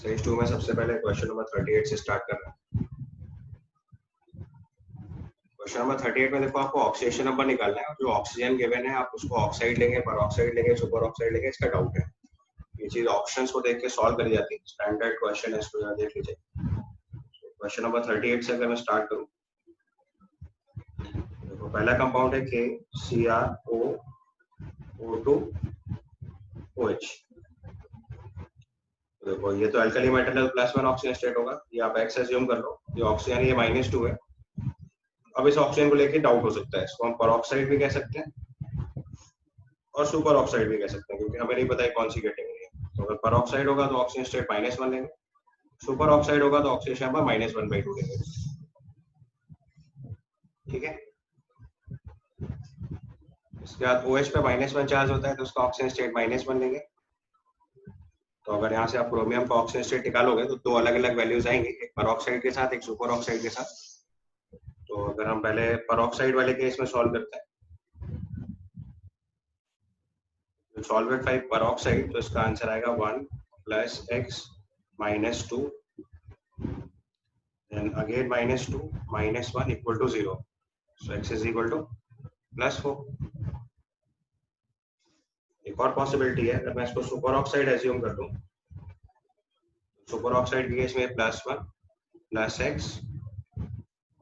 Stage 2 में सबसे पहले क्वेश्चन नंबर 38 से स्टार्ट कर रहे हैं। क्वेश्चन नंबर 38 में देखो आपको ऑक्सीडेशन नंबर निकालना है। जो ऑक्सीजन गिवन है आप उसको ऑक्साइड लेंगे, परऑक्साइड लेंगे, सुपर ऑक्साइड लेंगे, इसका डाउट है। ये चीज ऑप्शंस को देख के सॉल्व करी जाती है। स्टैंडर्ड क्वेश्चन है, इसको यहाँ देख लीजिए। क्वेश्चन नंबर 38 से अगर मैं स्टार्ट करूँ, देखो पहला कंपाउंड है KCrO2OH। देखो ये तो अल्कली मेटल है, +1 ऑक्सीजन स्टेट होगा। ये आप एक्स एज्यूम कर लो। ये ऑक्सीजन ये -2 है। अब इस ऑक्सीजन को लेके डाउट हो सकता है। इसको हम परऑक्साइड भी कह सकते हैं और सुपर ऑक्साइड भी कह सकते हैं, क्योंकि हमें नहीं पता है कौन सी कैटेगरी है। तो अगर परऑक्साइड होगा तो ऑक्सीजन स्टेट -1 लेंगे, सुपर ऑक्साइड होगा तो ऑक्सीजन नंबर -1/2 लेंगे। ठीक है। इसके बाद OH पे -1 चार्ज होता है तो उसका ऑक्सीजन स्टेट -1 लेंगे। तो अगर यहाँ से आप क्रोमियम का ऑक्सीजन स्टेट निकालोगे तो दो अलग अलग वैल्यूज आएंगे, एक परऑक्साइड के साथ, एक सुपर ऑक्साइड के साथ। तो अगर हम पहले परऑक्साइड वाले केस में सॉल्व करते हैं, सॉल्व इट 5 परऑक्साइड, तो इसका आंसर आएगा 1 + x - 2 then again -2 -1 = 0. So x is equal to +4. एक और पॉसिबिलिटी है, अगर मैं इसको सुपर ऑक्साइड एज्यूम कर लूं, सुपर ऑक्साइड के केस में +1 + x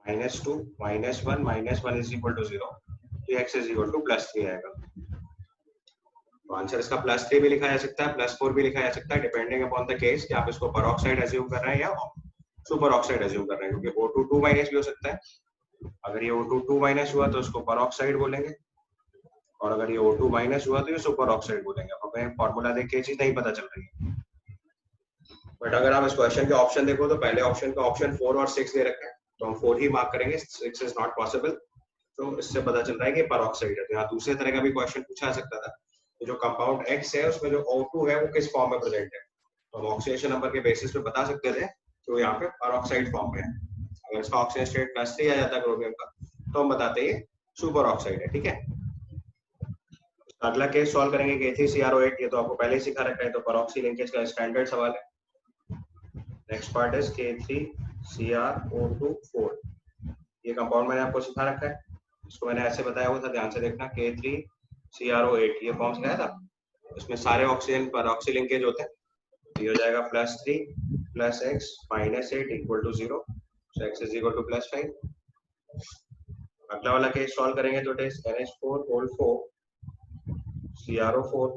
-2 -1 -1 = 0, तो x is equal to +3 आएगा। तो आंसर इसका +3 भी लिखा जा सकता है, +4 भी लिखा जा सकता है, डिपेंडिंग अपॉन द केस कि आप इसको परऑक्साइड एज्यूम कर रहे हैं या सुपर ऑक्साइड एज्यूम कर रहे हैं, क्योंकि O2 2- भी हो सकता है। अगर ये O2 2- हुआ तो उसको परऑक्साइड बोलेंगे, और अगर ये O2 - हुआ तो ये सुपर ऑक्साइड बोलेंगे। हमें फॉर्मूला देख के ये चीज नहीं पता चल रही है। बट अगर आप इस क्वेश्चन के ऑप्शन देखो तो पहले ऑप्शन का ऑप्शन 4 और 6 दे रखा है, तो हम 4 ही मार्क करेंगे, 6 इज नॉट पॉसिबल। तो इससे पता चल रहा है कि परऑक्साइड है। तो यहाँ दूसरे तरह का भी क्वेश्चन पूछा सकता था, जो कंपाउंड X है उसमें जो O2 है वो किस फॉर्म में प्रेजेंट है। तो हम ऑक्सीडेशन नंबर के बेसिस पे बता सकते थे तो यहाँ पे परऑक्साइड फॉर्म में है। अगर इसका ऑक्सीजन स्टेट +3 आ जाता क्रोमियम का तो हम बताते ये सुपर ऑक्साइड है। ठीक है। अगला केस सॉल्व करेंगे K3CrO8। ये तो आपको पहले ही सिखा रखा है, तो परऑक्सी लिंकेज का स्टैंडर्ड सवाल है। Next part is K3CrO2 4। ये कंपाउंड मैंने आपको सिखा रखा है, इसको मैंने ऐसे बताया हुआ था, ध्यान से देखना। K3CrO8 ये फॉर्म सिखाया था, इसमें सारे ऑक्सीजन परऑक्सी लिंकेज होते हैं। तो ये हो जाएगा +3 + x -8 = 0। So x is equal to +5। अगला वाला केस सॉल्व करेंगे तो इट इज NH4 CrO4।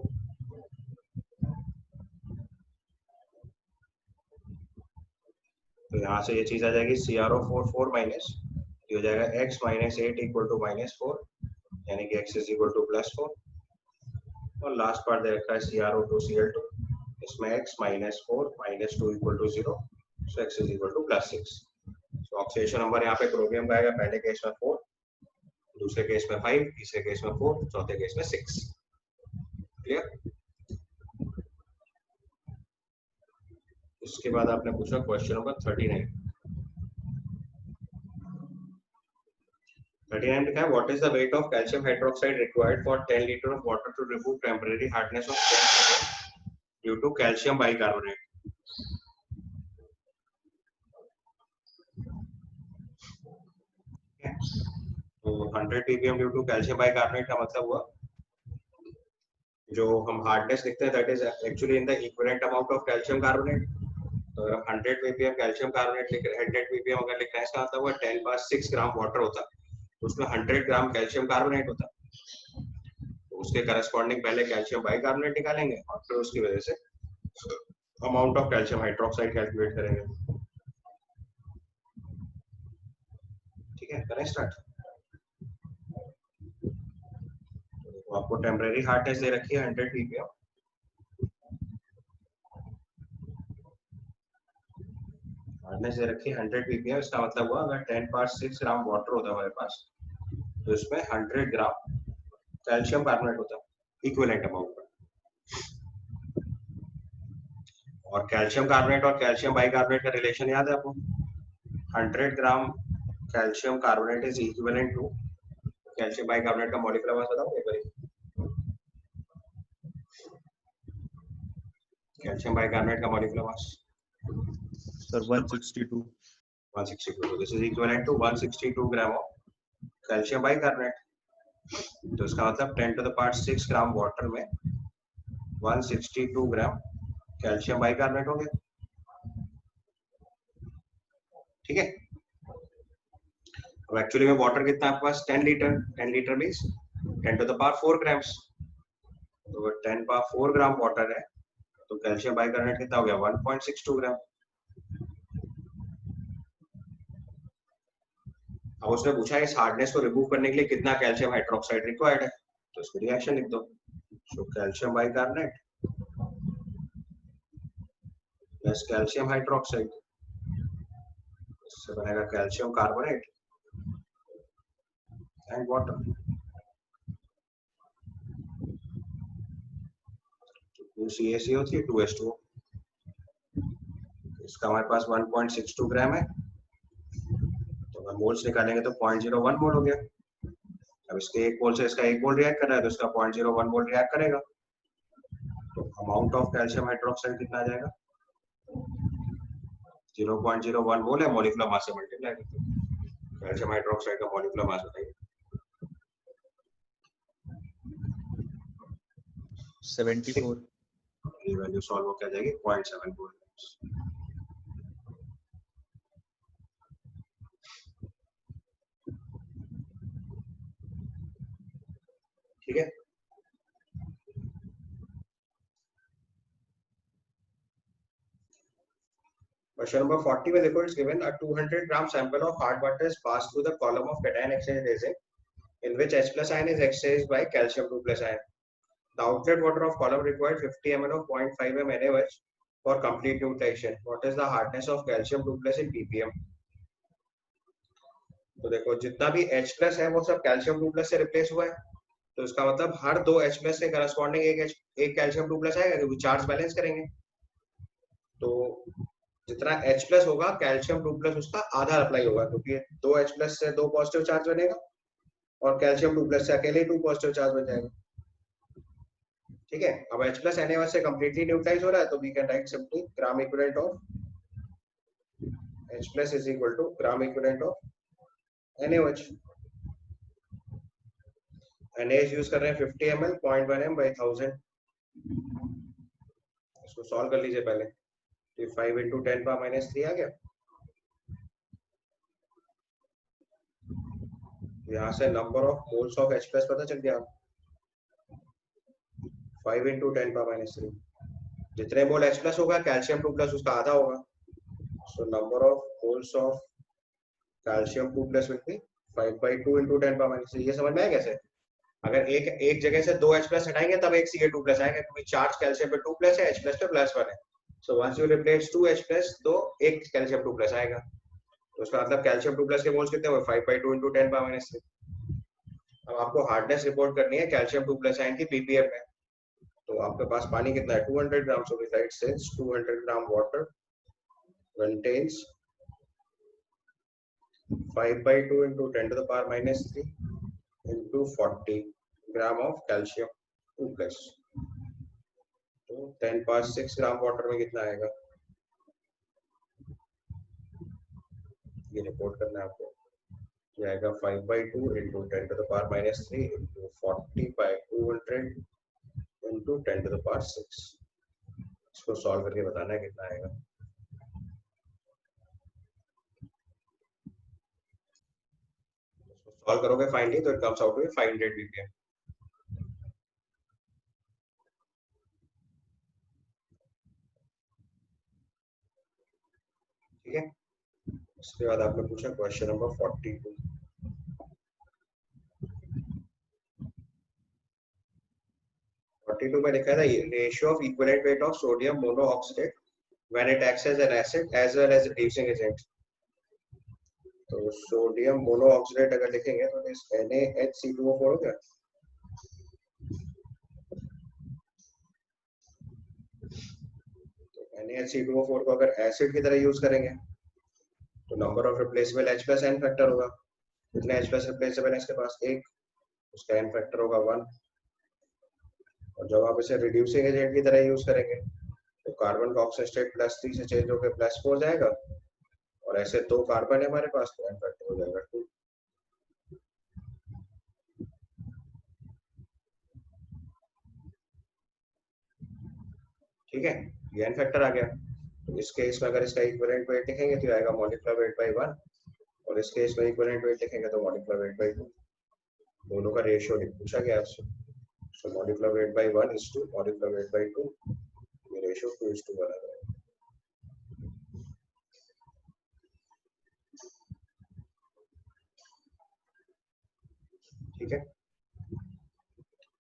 तो यहाँ से ये चीज आ जाएगी CrO4 4 माइनस, ये हो जाएगा x - 8 = -4, यानी कि x is equal to +4। और लास्ट पार्ट दे रखा है CrO2Cl2, इसमें x - 4 - 2 = 0। So x is equal to +6। तो ऑक्सीडेशन नंबर यहाँ पे क्रोमियम का आएगा, पहले केस में 4, दूसरे केस में 5, तीसरे केस में 4, चौथे केस में 6। क्लियर। उसके बाद आपने पूछा क्वेश्चन नंबर 39। 39 लिखा है, what is the weight of calcium hydroxide required for 10 litre of water to remove temporary hardness of stone due to calcium bicarbonate. तो 100 ppm due to calcium bicarbonate का मतलब हुआ जो हम हार्डनेस लिखते हैं that is actually in the equivalent amount of calcium carbonate. तो 100 ppm calcium carbonate लिख रहे, 100 ppm अगर लिख रहे हैं इसका मतलब हुआ 10⁻6 ग्राम वाटर होता, तो उसमें 100 ग्राम कैल्शियम कार्बोनेट होता। तो उसके करस्पॉन्डिंग पहले कैल्शियम बाइकार्बोनेट निकालेंगे और फिर उसकी वजह से amount of calcium hydroxide calculate करेंगे। ठीक है, करें स्टार्ट। तो आपको टेम्परेरी हार्डनेस दे रखी है 100 ppm। हार्डनेस दे रखी है 100 ppm, इसका मतलब हुआ अगर 10⁻6 ग्राम वाटर होता है हमारे पास तो इसमें 100 ग्राम कैल्शियम कार्बोनेट होता है इक्विवेलेंट अमाउंट पर। और कैल्शियम कार्बोनेट और कैल्शियम बाइकार्बोनेट का रिलेशन याद है आपको? 100 gram calcium carbonate is equivalent to, calcium bicarbonate का मॉलिक्यूलर मास बताऊं एक बार? कैल्शियम बाइकार्बोनेट का molecular mass Sir, 162. 162. So this is equivalent to 162 gram of calcium bicarbonate. तो इसका मतलब 10 to the power 6 gram water में 162 ग्राम कैल्शियम बाइकार्बोनेट हो गया. ठीक है. अब एक्चुअली में वाटर कितना आपके पास 10 litre. 10 litre means 10 to the power 4 grams. तो 10 power 4 ग्राम वाटर है तो कैल्शियम बाइकार्बोनेट कितना हो गया 1.62 ग्राम. अब उसने पूछा इस हार्डनेस को रिमूव करने के लिए कितना कैल्शियम हाइड्रोक्साइड रिक्वायर्ड है, तो इसको रिएक्शन लिख दो. So calcium bicarbonate plus calcium hydroxide, इससे बनेगा calcium carbonate and water. 2CaCO3 2H2O. इसका हमारे पास 1.62 ग्राम है तो मोल्स निकालेंगे तो 0.01 मोल हो गया. अब इसके एक मोल से इसका एक मोल रिएक्ट कर रहा है तो इसका 0.01 मोल रिएक्ट करेगा. तो अमाउंट ऑफ कैल्शियम हाइड्रोक्साइड कितना आ जाएगा 0.01 मोल है. मॉलिक्यूलर मास से मल्टीप्लाई करते कैल्शियम हाइड्रोक्साइड का मॉलिक्यूलर मास बताइए. 74. ये वैल्यू सॉल्व हो क्या जाएगी 0.74. ठीक है. क्वेश्चन नंबर 40 में देखो, it's given a 200 gram sample of hard water is pass through the column of cation exchange resin in which H plus ion is exchanged by calcium 2 plus ion. The outlet water of column required 50 ml of 0.5 m NaOH for complete neutralization. What is the hardness of calcium 2 plus in ppm? तो देखो जितना भी H plus है वो सब calcium 2 plus से replace हुआ है. तो इसका मतलब हर दो H plus के करस्पॉन्डिंग एक calcium 2 plus आएगा क्योंकि चार्ज बैलेंस करेंगे. तो जितना H plus होगा calcium 2 plus उसका आधा अप्लाई होगा क्योंकि दो H plus से दो पॉजिटिव चार्ज बनेगा और कैल्शियम 2 प्लस से अकेले 2 पॉजिटिव चार्ज बन जाएगा. ठीक है. अब H प्लस NaOH से कंप्लीटली न्यूट्रलाइज हो रहा है तो we can write simply gram equivalent of H plus is equal to gram equivalent of NaOH. NaOH use कर रहे हैं 50 ml 0.1 m by 1000. इसको सॉल्व कर लीजिए पहले. तो 5 into 10 power minus 3 आ गया. यहाँ से number of moles of H plus पता चल गया. 5 into 10 power minus 3. जितने मोल H प्लस होगा कैल्शियम 2 प्लस उसका आधा होगा. So number of moles of calcium 2 plus will be 5/2 into 10 power minus 3. ये समझ में आया कैसे? अगर एक जगह से दो H प्लस हटाएंगे तब एक Ca2 प्लस आएगा क्योंकि चार्ज कैल्शियम पे 2 प्लस है, H प्लस पे +1 है. So once you replace 2 H plus तो एक कैल्शियम 2 प्लस आएगा. तो उसका मतलब कैल्शियम 2 प्लस के मोल्स कितने हुए 5/2 into 10 power minus 3. अब आपको हार्डनेस रिपोर्ट करनी है कैल्शियम 2 प्लस आयन की ppm में. तो आपके पास पानी कितना है 200 gram. So we write since 200 gram water contains 5/2 into 10 to the power minus 3 into 40 gram of calcium 2 plus. तो 10 power 6 ग्राम वाटर में कितना आएगा ये रिपोर्ट करना है आपको. ये आएगा 5/2 into 10 to the power minus 3 into 40 by 200 into 10 to the power 6. इसको सॉल्व करके बताना है कितना आएगा. सॉल्व करोगे फाइनली तो it comes out with 500 ppm. ठीक है. उसके बाद आपने पूछा क्वेश्चन नंबर 42. में लिखा था ratio of equivalent weight of sodium monoxide when it acts as an acid as well as reducing agent. तो सोडियम मोनोऑक्साइड अगर लिखेंगे तो इस NaHC2O4 हो गया. तो NaHC2O4 को अगर एसिड की तरह यूज करेंगे तो number of replaceable H plus n factor होगा. कितने H प्लस रिप्लेसेबल है इसके पास एक, उसका n फैक्टर होगा 1. और जब आप इसे रिड्यूसिंग एजेंट की तरह यूज करेंगे तो तो कार्बन का ऑक्सीजन स्टेट +3 से चेंज होकर +4 जाएगा, और ऐसे 2 कार्बन है हमारे पास, तो n फैक्टर हो जाएगा 2। ठीक है, ये n फैक्टर आ गया। तो इस केस में अगर इसका इक्विवेलेंट वेट लिखेंगे तो आएगा मॉलिक्यूलर वेट बाई 1, और इस केस में इक्विवेलेंट वेट लिखेंगे तो मॉलिक्यूलर वेट बाई 2। दोनों का रेशियो पूछा गया आपसे। So molecular weight by 1 is to molecular weight by 2, ये रेशियो 2:1 आ जाएगा। ठीक है,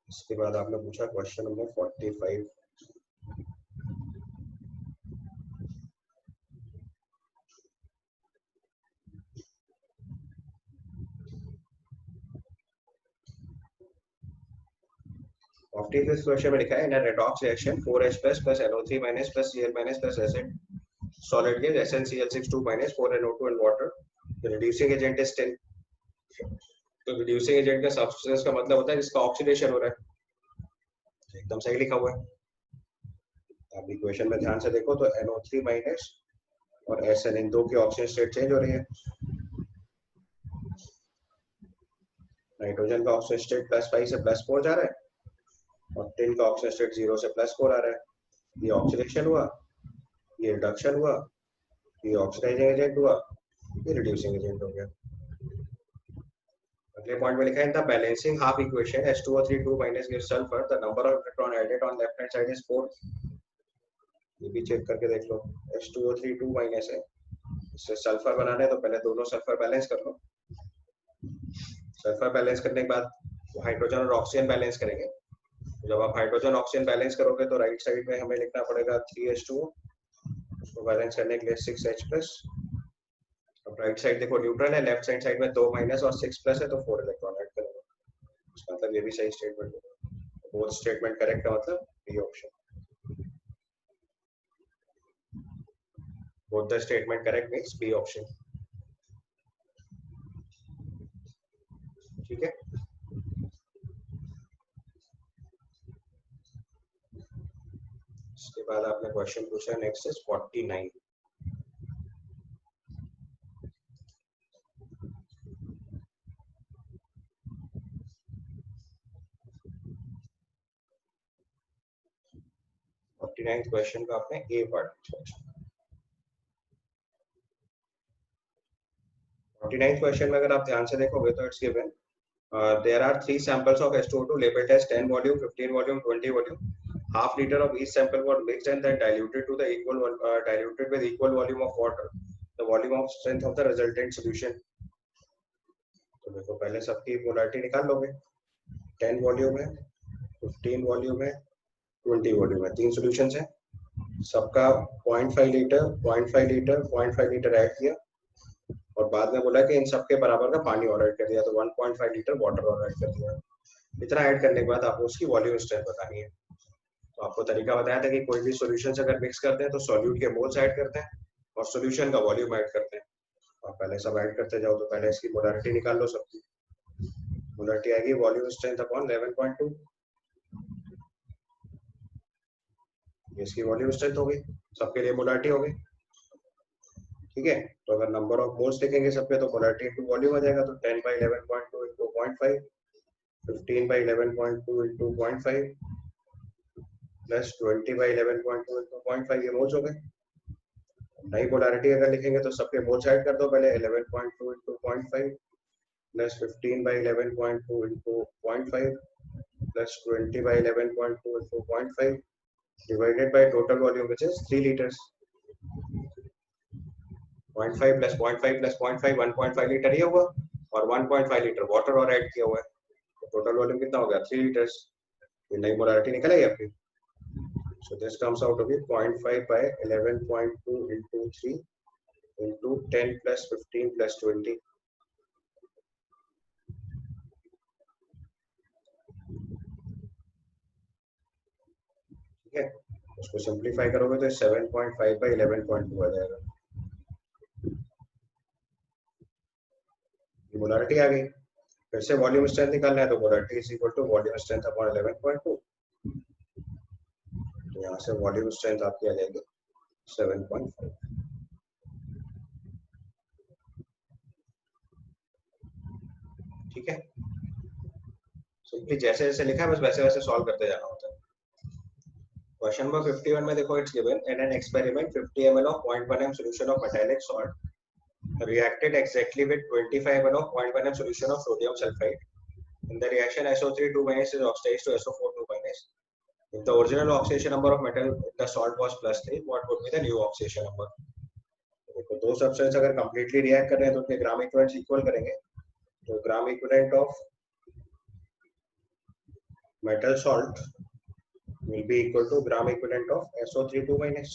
इसके बाद आपने पूछा क्वेश्चन नंबर 45। इस क्वेश्चन में लिखा है in a redox reaction 4H+ plus NO3- plus Cl- plus acid solid gas SnCl6 2- 4NO2 and water. The reducing agent is 10. तो रिड्यूसिंग एजेंट का सब्सटेंस का मतलब होता है जिसका ऑक्सीडेशन हो रहा है। एकदम सही लिखा हुआ है। आप इक्वेशन में ध्यान से देखो तो NO3- और Sn इन दो की ऑक्सीजन स्टेट चेंज हो रही है। नाइट्रोजन का ऑक्सीजन स्टेट +5 से +4 जा रहा है, और टिन का ऑक्सीजन स्टेट 0 से +4 आ रहा है। ये ऑक्सीडेशन हुआ, ये रिडक्शन हुआ, ये ऑक्सीडाइजिंग एजेंट हुआ, ये रिड्यूसिंग एजेंट हो गया। अगले पॉइंट में लिखा है the balancing half equation H2O3 gives sulfur, the number of electron added on left hand side is 4। ये भी चेक करके देख लो। H2O3 है, इससे सल्फर बनाना है तो पहले दोनों सल्फर बैलेंस कर लो। सल्फर बैलेंस करने के बाद हाइड्रोजन और ऑक्सीजन बैलेंस करेंगे। जब आप हाइड्रोजन ऑक्सीजन बैलेंस करोगे तो राइट साइड में हमें लिखना पड़ेगा 3H2O, उसको बैलेंस करने के लिए 6H+। अब राइट साइड देखो न्यूट्रल है, लेफ्ट साइड में 2 माइनस और 6 प्लस है, तो 4 इलेक्ट्रॉन ऐड करेंगे। इसका मतलब ये भी सही स्टेटमेंट होगा। बोथ स्टेटमेंट करेक्ट है, मतलब B option. Both the statement correct means B option. ठीक है, इसके बाद आपने क्वेश्चन पूछा नेक्स्ट इज 49। क्वेश्चन का आपने ए पार्ट। 49 क्वेश्चन में अगर आप ध्यान से देखोगे तो it's given there are 3 samples of H2O2 labeled as 10 volume, 15 volume, 20 volume. Half liter of each sample was mixed and then diluted to the diluted with equal volume of water. The volume of strength of the resultant solution. तो देखो पहले सबकी molarity निकाल लोगे। 10 volume है, 15 volume है, 20 volume है, 3 solutions हैं। सबका 0.5 लीटर 0.5 लीटर 0.5 लीटर ऐड किया, और बाद में बोला कि इन सबके बराबर का पानी और ऐड कर दिया, तो 1.5 लीटर वाटर और ऐड कर दिया। इतना ऐड करने के बाद आपको उसकी वॉल्यूम स्ट्रेंथ बतानी है। तो आपको तरीका बताया था कि कोई भी सॉल्यूशन अगर मिक्स करते हैं तो सॉल्यूट के मोल्स ऐड करते हैं और सॉल्यूशन का वॉल्यूम ऐड करते हैं। आप पहले सब ऐड करते जाओ, तो पहले इसकी मोलारिटी निकाल लो। सबकी मोलारिटी आएगी वॉल्यूम स्ट्रेंथ अपॉन 11.2। इसकी वॉल्यूम स्ट्रेंथ हो गई, सबके लिए मोलारिटी हो गई। ठीक है, तो अगर नंबर ऑफ मोल्स लिखेंगे सबके तो मोलारिटी इनटू वॉल्यूम आ जाएगा। तो 10/11.2 इनटू 0.5, 15/11.2 इनटू 0.5 प्लस 20/11.2 इनटू 0.5, ये मोल्स हो गए। नई मोलारिटी अगर लिखेंगे तो सबके मोल्स ऐड कर दो पहले। 11.2 into 0.5 plus 15/11.2 into 0.5 plus 20/11.2 into 0.5 divided by total volume which is 3 litres. 0.5 plus 0.5 plus 0.5 1.5 litre ये हुआ, और 1.5 लीटर वाटर और ऐड किया हुआ है, तो टोटल वॉल्यूम कितना हो गया 3 लीटर्स। ये नई मोलारिटी निकल आई आपकी। So this comes out to be 0.5/11.2 into 3 into 10 plus 15 plus 20। ठीक है, उसको सिंप्लीफाई करोगे तो 7.5/11.2 आ जाएगा। मोलारिटी आ गई। फिर से वॉल्यूम स्ट्रेंथ निकालना है, तो molarity is equal to volume strength upon 11.2। तो यहाँ से वॉल्यूम स्ट्रेंथ आपकी आ जाएगी 7.5। ठीक है, सिंपली जैसे जैसे लिखा है बस वैसे वैसे सॉल्व करते जाना होता है। क्वेश्चन नंबर 51 में देखो, it's given in an experiment 50 ml of 0.1 m solution of metallic salt reacted exactly with 25 ml of 0.1 m solution of sodium sulfide. In the reaction SO3 2- is oxidized to SO4 2-. If the original oxidation number of metal in the salt was +3, what would be the new oxidation number? देखो दो substance अगर completely react कर रहे हैं तो उनके ग्राम equivalents equal करेंगे। तो gram equivalent of metal salt will be equal to gram equivalent of SO3 2-.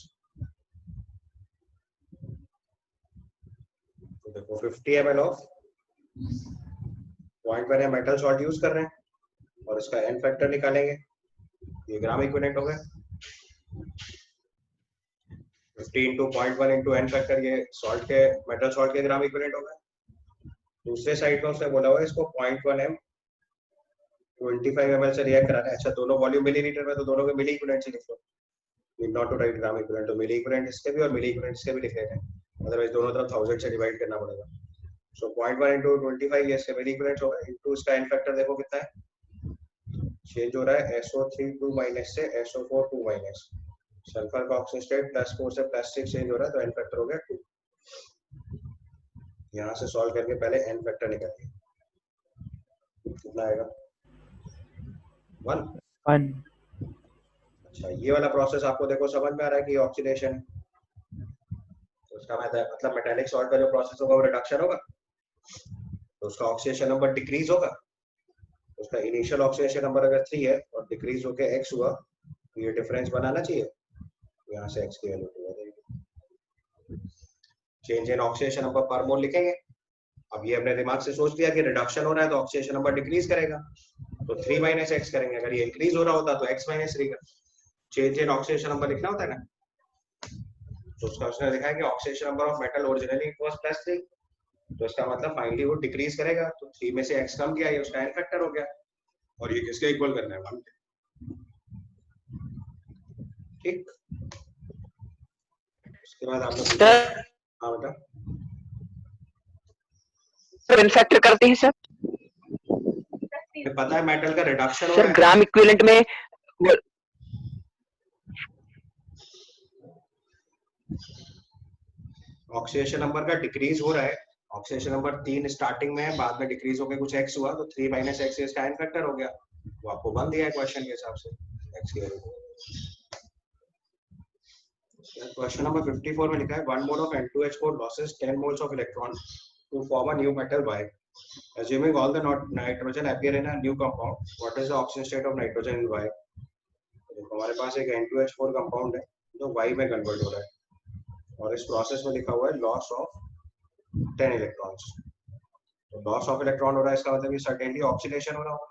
तो देखो 50 ml of 0.1 m metal salt use कर रहे हैं और इसका n फैक्टर निकालेंगे, ये ग्राम इक्विवेलेंट हो गया। 50 into 0.1 into n फैक्टर, ये सॉल्ट के मेटल सॉल्ट के ग्राम इक्विवेलेंट हो गया। दूसरे साइड में उसने बोला हुआ है इसको 0.1 m 25 ml से रिएक्ट कराना है। अच्छा, दोनों वॉल्यूम मिलीलीटर में, तो दोनों के मिली इक्विवेलेंट से लिख लो, not to write gram equivalent. तो मिली इक्विवेलेंट इसके भी और मिली इक्विवेलेंट इसके भी लिख लेते हैं, अदरवाइज दोनों तरफ 1000 से डिवाइड करना पड़ेगा। सो 0.1 into 25 ये इसके मिली इक्विवेलेंट होगा, इनटू इसका n फैक्टर देखो कितना है, चेंज हो रहा है SO3 2- से SO4 2-। सल्फर का ऑक्सीजन स्टेट +4 से +6 चेंज हो रहा है, तो n फैक्टर हो गया 2। यहाँ से सॉल्व करके पहले n फैक्टर निकालिए, कितना आएगा 1। अच्छा, ये वाला प्रोसेस आपको देखो समझ में आ रहा है कि ऑक्सीडेशन, तो उसका मतलब मेटालिक सॉल्ट का जो प्रोसेस होगा वो रिडक्शन होगा, तो उसका ऑक्सीडेशन नंबर डिक्रीज होगा। उसका इनिशियल ऑक्सीडेशन नंबर अगर 3 है और डिक्रीज होके x हुआ, तो ये डिफरेंस बनाना चाहिए, यहाँ से x की वैल्यू हो जाएगी। चेंज इन ऑक्सीडेशन नंबर पर मोल लिखेंगे। अब ये अपने दिमाग से सोच लिया कि रिडक्शन हो रहा है तो ऑक्सीडेशन नंबर डिक्रीज करेगा, तो 3 - x करेंगे। अगर ये इंक्रीज हो रहा होता तो x - 3 का चेंज इन ऑक्सीडेशन नंबर लिखना होता है ना। तो उसका उसने लिखा है कि oxidation number of metal originally it was +3, तो इसका मतलब फाइनली वो डिक्रीज करेगा, तो 3 में से x कम किया, ये उसका n फैक्टर हो गया, और ये किसके इक्वल करना है 1 के। ठीक, उसके बाद आपने पूछा, हाँ बेटा सर n फैक्टर करते हैं सर, पता है मेटल का रिडक्शन हो सर रहा है, ग्राम इक्विवेलेंट में ऑक्सीडेशन नंबर का डिक्रीज हो रहा है। ऑक्सीडेशन नंबर 3 स्टार्टिंग में है, बाद में डिक्रीज होकर कुछ x हुआ, तो 3 - x इसका n फैक्टर हो गया। वो आपको बन दिया है क्वेश्चन के हिसाब से x की वैल्यू। क्वेश्चन नंबर 54 में लिखा है 1 mole of N2H4 losses 10 moles of electron to form a new metal Y. Assuming all the nitrogen appear in a new compound, what is the oxidation state of nitrogen in Y? तो हमारे पास एक N2H4 compound है जो Y में convert हो रहा है, और इस प्रोसेस में लिखा हुआ है लॉस ऑफ 10 इलेक्ट्रॉन्स। तो लॉस ऑफ इलेक्ट्रॉन हो रहा है, इसका मतलब ये सर्टेनली ऑक्सीडेशन हो रहा होगा।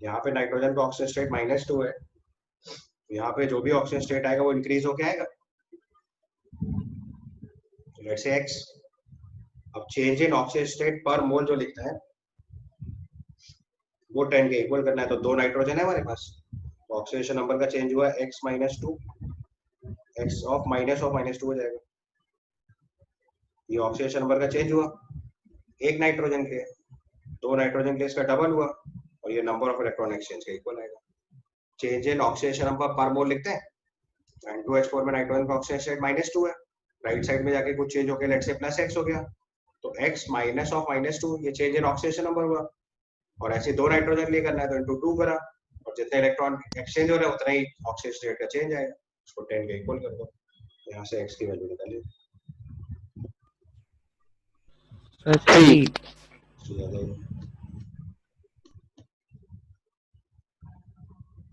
यहाँ पे नाइट्रोजन का ऑक्सीजन स्टेट -2 है, यहाँ पे जो भी ऑक्सीजन स्टेट आएगा वो इंक्रीज होके आएगा, लेट्स से x। अब चेंज इन ऑक्सीजन स्टेट पर मोल जो लिखता है वो 10 के इक्वल करना है, तो 2 नाइट्रोजन है हमारे पास, तो ऑक्सीडेशन नंबर का चेंज हुआ x - 2, x ऑफ -2 हो जाएगा। ये ऑक्सीडेशन नंबर का चेंज हुआ, एक नाइट्रोजन के 2 नाइट्रोजन के इसका डबल हुआ, और ये नंबर ऑफ इलेक्ट्रॉन एक्सचेंज के इक्वल आएगा। चेंज इन ऑक्सीडेशन नंबर पर मोल लिखते हैं, N2H4 में नाइट्रोजन का ऑक्सीजन स्टेट -2 है, राइट साइड में जाके कुछ चेंज होके लेट्स से +x हो गया, तो x माइनस ऑफ -2 ये चेंज इन ऑक्सीडेशन नंबर हुआ, और ऐसे 2 नाइट्रोजन लिए करना है तो इनटू 2 करा, और जितने इलेक्ट्रॉन एक्सचेंज हो रहे हैं उतना ही ऑक्सीजन स्टेट का चेंज आएगा, उसको 10 के इक्वल कर दो, यहाँ से x की वैल्यू निकालिए 3।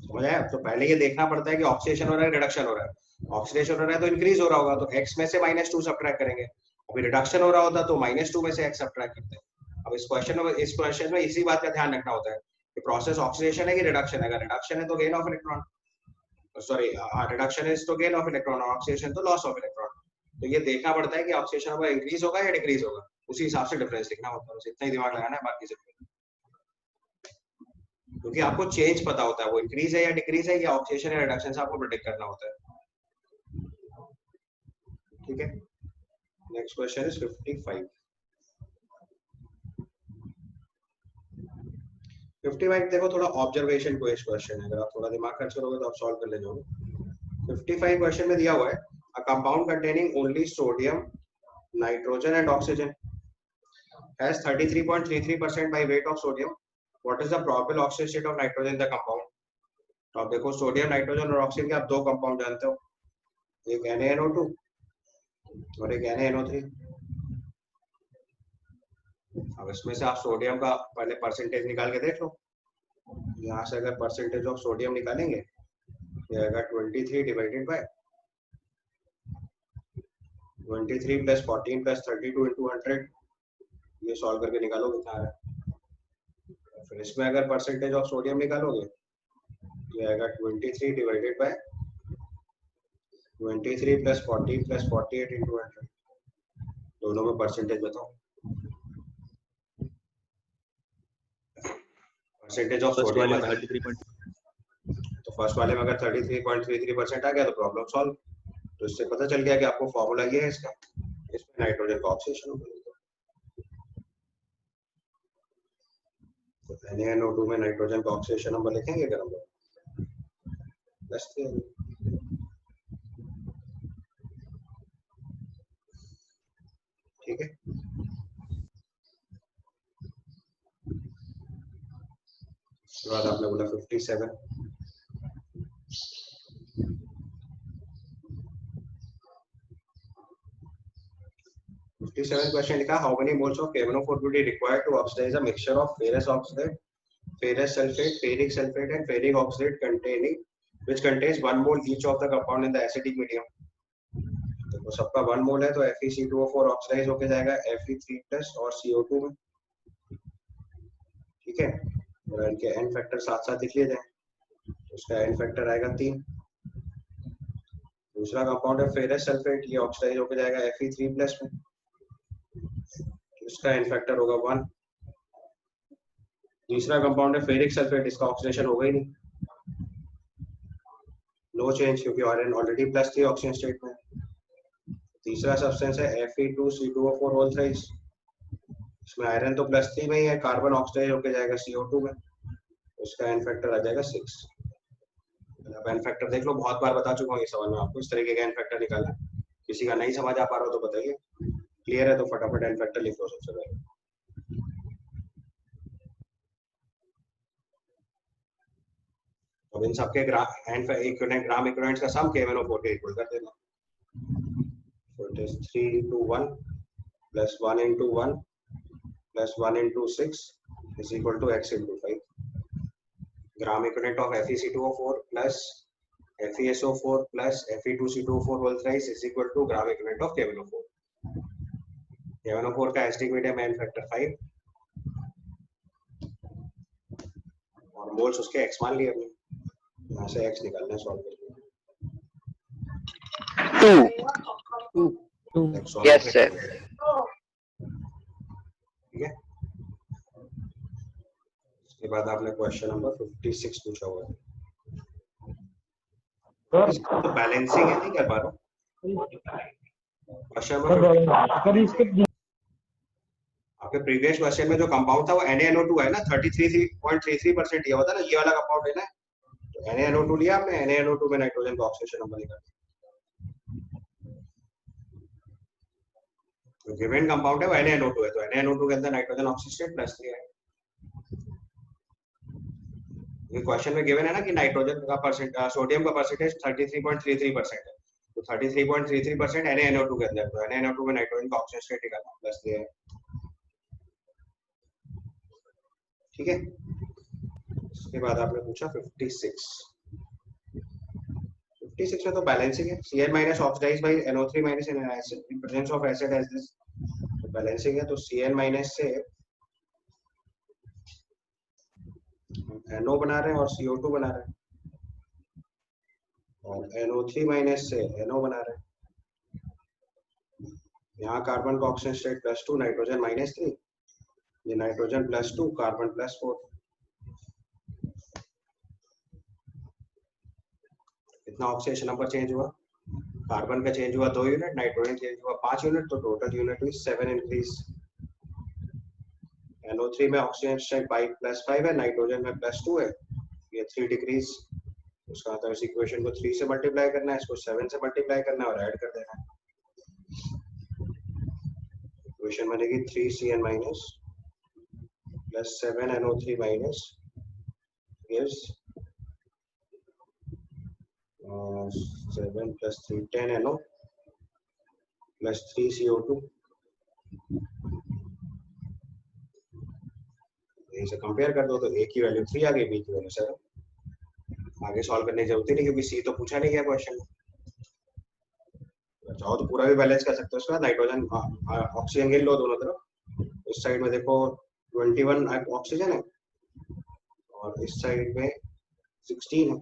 समझ आया? तो पहले ये देखना पड़ता है कि ऑक्सीडेशन हो रहा है रिडक्शन हो रहा है। ऑक्सीडेशन हो रहा है तो इंक्रीज हो रहा होगा, तो x में से -2 सब्ट्रैक्ट करेंगे। अभी रिडक्शन हो रहा होता तो -2 में से x सब्ट्रैक्ट करते हैं। अब इस क्वेश्चन में इसी बात का ध्यान रखना होता है कि प्रोसेस ऑक्सीडेशन है कि रिडक्शन है। अगर रिडक्शन है तो gain of electron, sorry reduction है तो गेन ऑफ इलेक्ट्रॉन, और ऑक्सीडेशन तो लॉस ऑफ इलेक्ट्रॉन। तो ये देखना पड़ता है कि ऑक्सीडेशन नंबर इंक्रीज होगा या डिक्रीज होगा, उसी हिसाब से डिफरेंस लिखना होता है, इतना ही दिमाग लगाना है, बाकी से क्योंकि आपको चेंज पता होता है, वो इंक्रीज है या डिक्रीज है, या ऑक्सीडेशन या रिडक्शन से आपको प्रेडिक्ट करना होता है। ठीक है, नेक्स्ट क्वेश्चन इज 55। 55 देखो थोड़ा ऑब्जर्वेशन क्वेश्चन है, अगर आप थोड़ा दिमाग खर्च करोगे तो आप सॉल्व कर ले जाओगे। 55 क्वेश्चन में दिया हुआ है a compound containing only sodium, nitrogen and oxygen has 33.33% by weight of sodium. What is the probable oxidation state of nitrogen in the compound? तो आप देखो सोडियम, नाइट्रोजन और ऑक्सीजन के आप दो कंपाउंड जानते हो, एक NaNO2 और एक NaNO3। अब इसमें से आप सोडियम का पहले परसेंटेज निकाल के देख लो। यहाँ से अगर परसेंटेज ऑफ सोडियम निकालेंगे ये आएगा 23 divided by 23 plus 14 plus 32 into 100। ये सॉल्व करके निकालो कितना आ रहा है। फिर इसमें अगर परसेंटेज ऑफ सोडियम निकालोगे ये आएगा 23 divided by 23 plus 14 plus 48 into 100। दोनों में परसेंटेज बताओ। परसेंटेज ऑफ फर्स्ट सोडियम वाले में बताओ। 33. तो फर्स्ट वाले में अगर 33.33% आ गया तो प्रॉब्लम सॉल्व। तो इससे पता चल गया कि आपको फॉर्मूला ये है इसका, इसमें नाइट्रोजन का ऑक्सीडेशन होगा। तो NaNO2 में नाइट्रोजन का ऑक्सीडेशन नंबर लिखेंगे अगर हम लोग +3। ठीक है, उसके बाद आपने बोला 57। क्वेश्चन लिखा, how many moles of KMnO4 would be required to oxidize a mixture of ferrous oxide, ferrous sulfate, ferric sulfate and ferric oxide which contains 1 mole each of the compound in the acidic medium। तो सबका 1 मोल है तो FeC2O4 oxidise होके जाएगा Fe3+ और CO2 में। ठीक है, और इनके n फैक्टर साथ साथ लिख लिए जाए, उसका n फैक्टर आएगा 3। दूसरा कंपाउंड है फेरस सल्फेट, ये ऑक्सीडाइज होके जाएगा Fe3+ में, इसका n फैक्टर होगा 1। तीसरा कंपाउंड है फेरिक सल्फेट, इसका ऑक्सीडेशन होगा ही नहीं, नो चेंज, क्योंकि आयरन ऑलरेडी +3 ऑक्सीजन स्टेट में। तीसरा सब्सटेंस है Fe2C2O4 इसमें आयरन तो +3 में ही है, कार्बन ऑक्सीडाइज होके जाएगा CO2 में, उसका n फैक्टर आ जाएगा 6। अब n फैक्टर देख लो, बहुत बार बता चुका हूँ ये सवाल में आपको, इस तरीके का n फैक्टर निकालना। किसी का नहीं समझ आ पा रहा हो तो बताइए, क्लियर है तो फटाफट n फैक्टर लिख लो सबसे पहले। अब इन सबके ग्राम इक्विवेलेंट्स का सम KMnO4 के इक्वल कर देना। So it is 3 into 1 plus 1 into 1 plus 1 into 6 is equal to x into 5। Gram equivalent of FeC2O4 plus FeSO4 plus Fe2C2O4 whole thrice is equal to gram equivalent of KMnO4। KMnO4 का acidic medium है n factor 5 और moles उसके x मान लिए हमने, यहाँ से x निकालना है सॉल्व करके। 2 yes sir। ठीक है, इसके बाद आपने क्वेश्चन नंबर 56 पूछा हुआ है। तो बैलेंसिंग है, नहीं कर पा रहा हूँ। क्वेश्चन नंबर आपके प्रीवियस क्वेश्चन में जो कंपाउंड था वो NaNO2 है ना, 33.33% दिया हुआ था ना, ये वाला कंपाउंड है ना। तो NaNO2 लिया आपने, NaNO2 में नाइट्रोजन का ऑक्सीडेशन नंबर निकाला। तो गिवन कंपाउंड है वो NaNO2 है, तो NaNO2 के अंदर नाइट्रोजन ऑक्सीडेशन +3 है। ये क्वेश्चन में गिवन है ना कि नाइट्रोजन का सोडियम का परसेंटेज 33.33% है, तो 33.33% NaNO2 के अंदर, तो NaNO2 में नाइट्रोजन का ऑक्सीजन स्टेट निकालना +3 है। ठीक है, इसके बाद आपने पूछा 56 में तो बैलेंसिंग है, Cl minus oxidized by NO3 minus in acid in presence of acid as this, तो बैलेंसिंग है, तो Cl minus से NO बना रहे हैं और CO2 बना रहे हैं, और NO3 माइनस से NO बना रहे हैं। यहाँ कार्बन का ऑक्सीजन स्टेट +2, नाइट्रोजन -3, ये नाइट्रोजन +2, कार्बन +4। कितना ऑक्सीडेशन नंबर चेंज हुआ? कार्बन का चेंज हुआ 2 यूनिट, नाइट्रोजन चेंज हुआ 5 यूनिट, तो टोटल यूनिट हुई 7 इंक्रीज। NO3 में ऑक्सीजन स्ट्रेंथ 5+5 है, नाइट्रोजन में +2 है, ये 3 डिक्रीज। उसका मतलब इस इक्वेशन को 3 से मल्टीप्लाई करना है, इसको 7 से मल्टीप्लाई करना है और ऐड कर देना है। इक्वेशन बनेगी 3Cn minus plus 7NO3 minus gives 7 plus 3 10NO plus 3CO2। इसे कंपेयर कर दो तो A की वैल्यू 3 आ गई, B की वैल्यू 7। आगे सॉल्व करने की जरूरत ही नहीं क्योंकि C तो पूछा नहीं गया क्वेश्चन में। चाहो तो पूरा भी बैलेंस कर सकते हो उसका। नाइट्रोजन ऑक्सीजन गिन लो दोनों तरफ। इस साइड में देखो 21 ऑक्सीजन है और इस साइड में 16 है।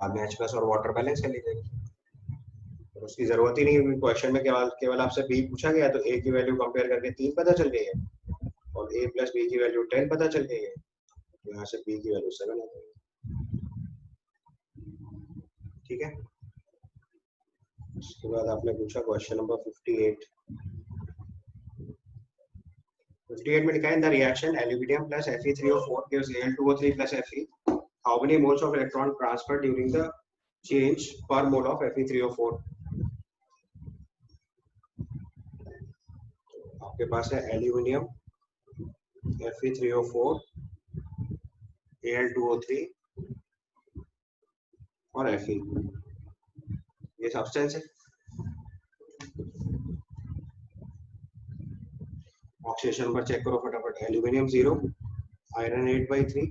बाद में H+ और वाटर बैलेंस कर लीजिएगा, तो उसकी जरूरत ही नहीं है क्वेश्चन में। केवल आपसे B पूछा गया तो A की वैल्यू कंपेयर करके 3 पता चल गई है और A + B की वैल्यू 10 पता चल गई है, तो यहाँ से B की वैल्यू 7 आ जाएगी। ठीक है। उसके बाद आपने पूछा क्वेश्चन नंबर 58। 58 में लिखा है the reaction aluminium plus Fe3O4 gives Al2O3 plus Fe. How many moles of electron transfer during the change per mole of Fe3O4? आपके पास है एल्यूमिनियम, Fe3O4, Al2O3 और Fe, ये सब्सटेंस है। ऑक्सीडेशन नंबर चेक करो फटाफट। एल्यूमिनियम 0, आयरन 8/3,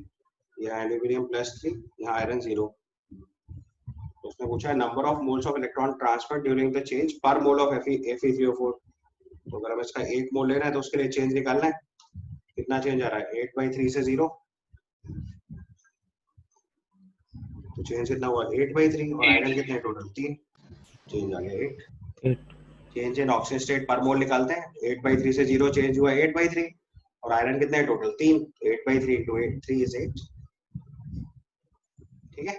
यहाँ aluminium +3, यहाँ iron 0। उसने पूछा है number of moles of electron transfer during the change पर मोल ऑफ Fe3O4। तो अगर हमें इसका 1 मोल लेना है तो उसके लिए चेंज निकालना है। कितना चेंज आ रहा है? 8/3 से 0, तो चेंज कितना हुआ? 8/3। और आयरन कितने टोटल? 3, चेंज आ गया 8। चेंज इन ऑक्सीजन स्टेट पर मोल निकालते हैं। 8/3 से 0 चेंज हुआ 8/3 और आयरन कितने टोटल? 3, 8/3 × 8, 3 is 8। ठीक है।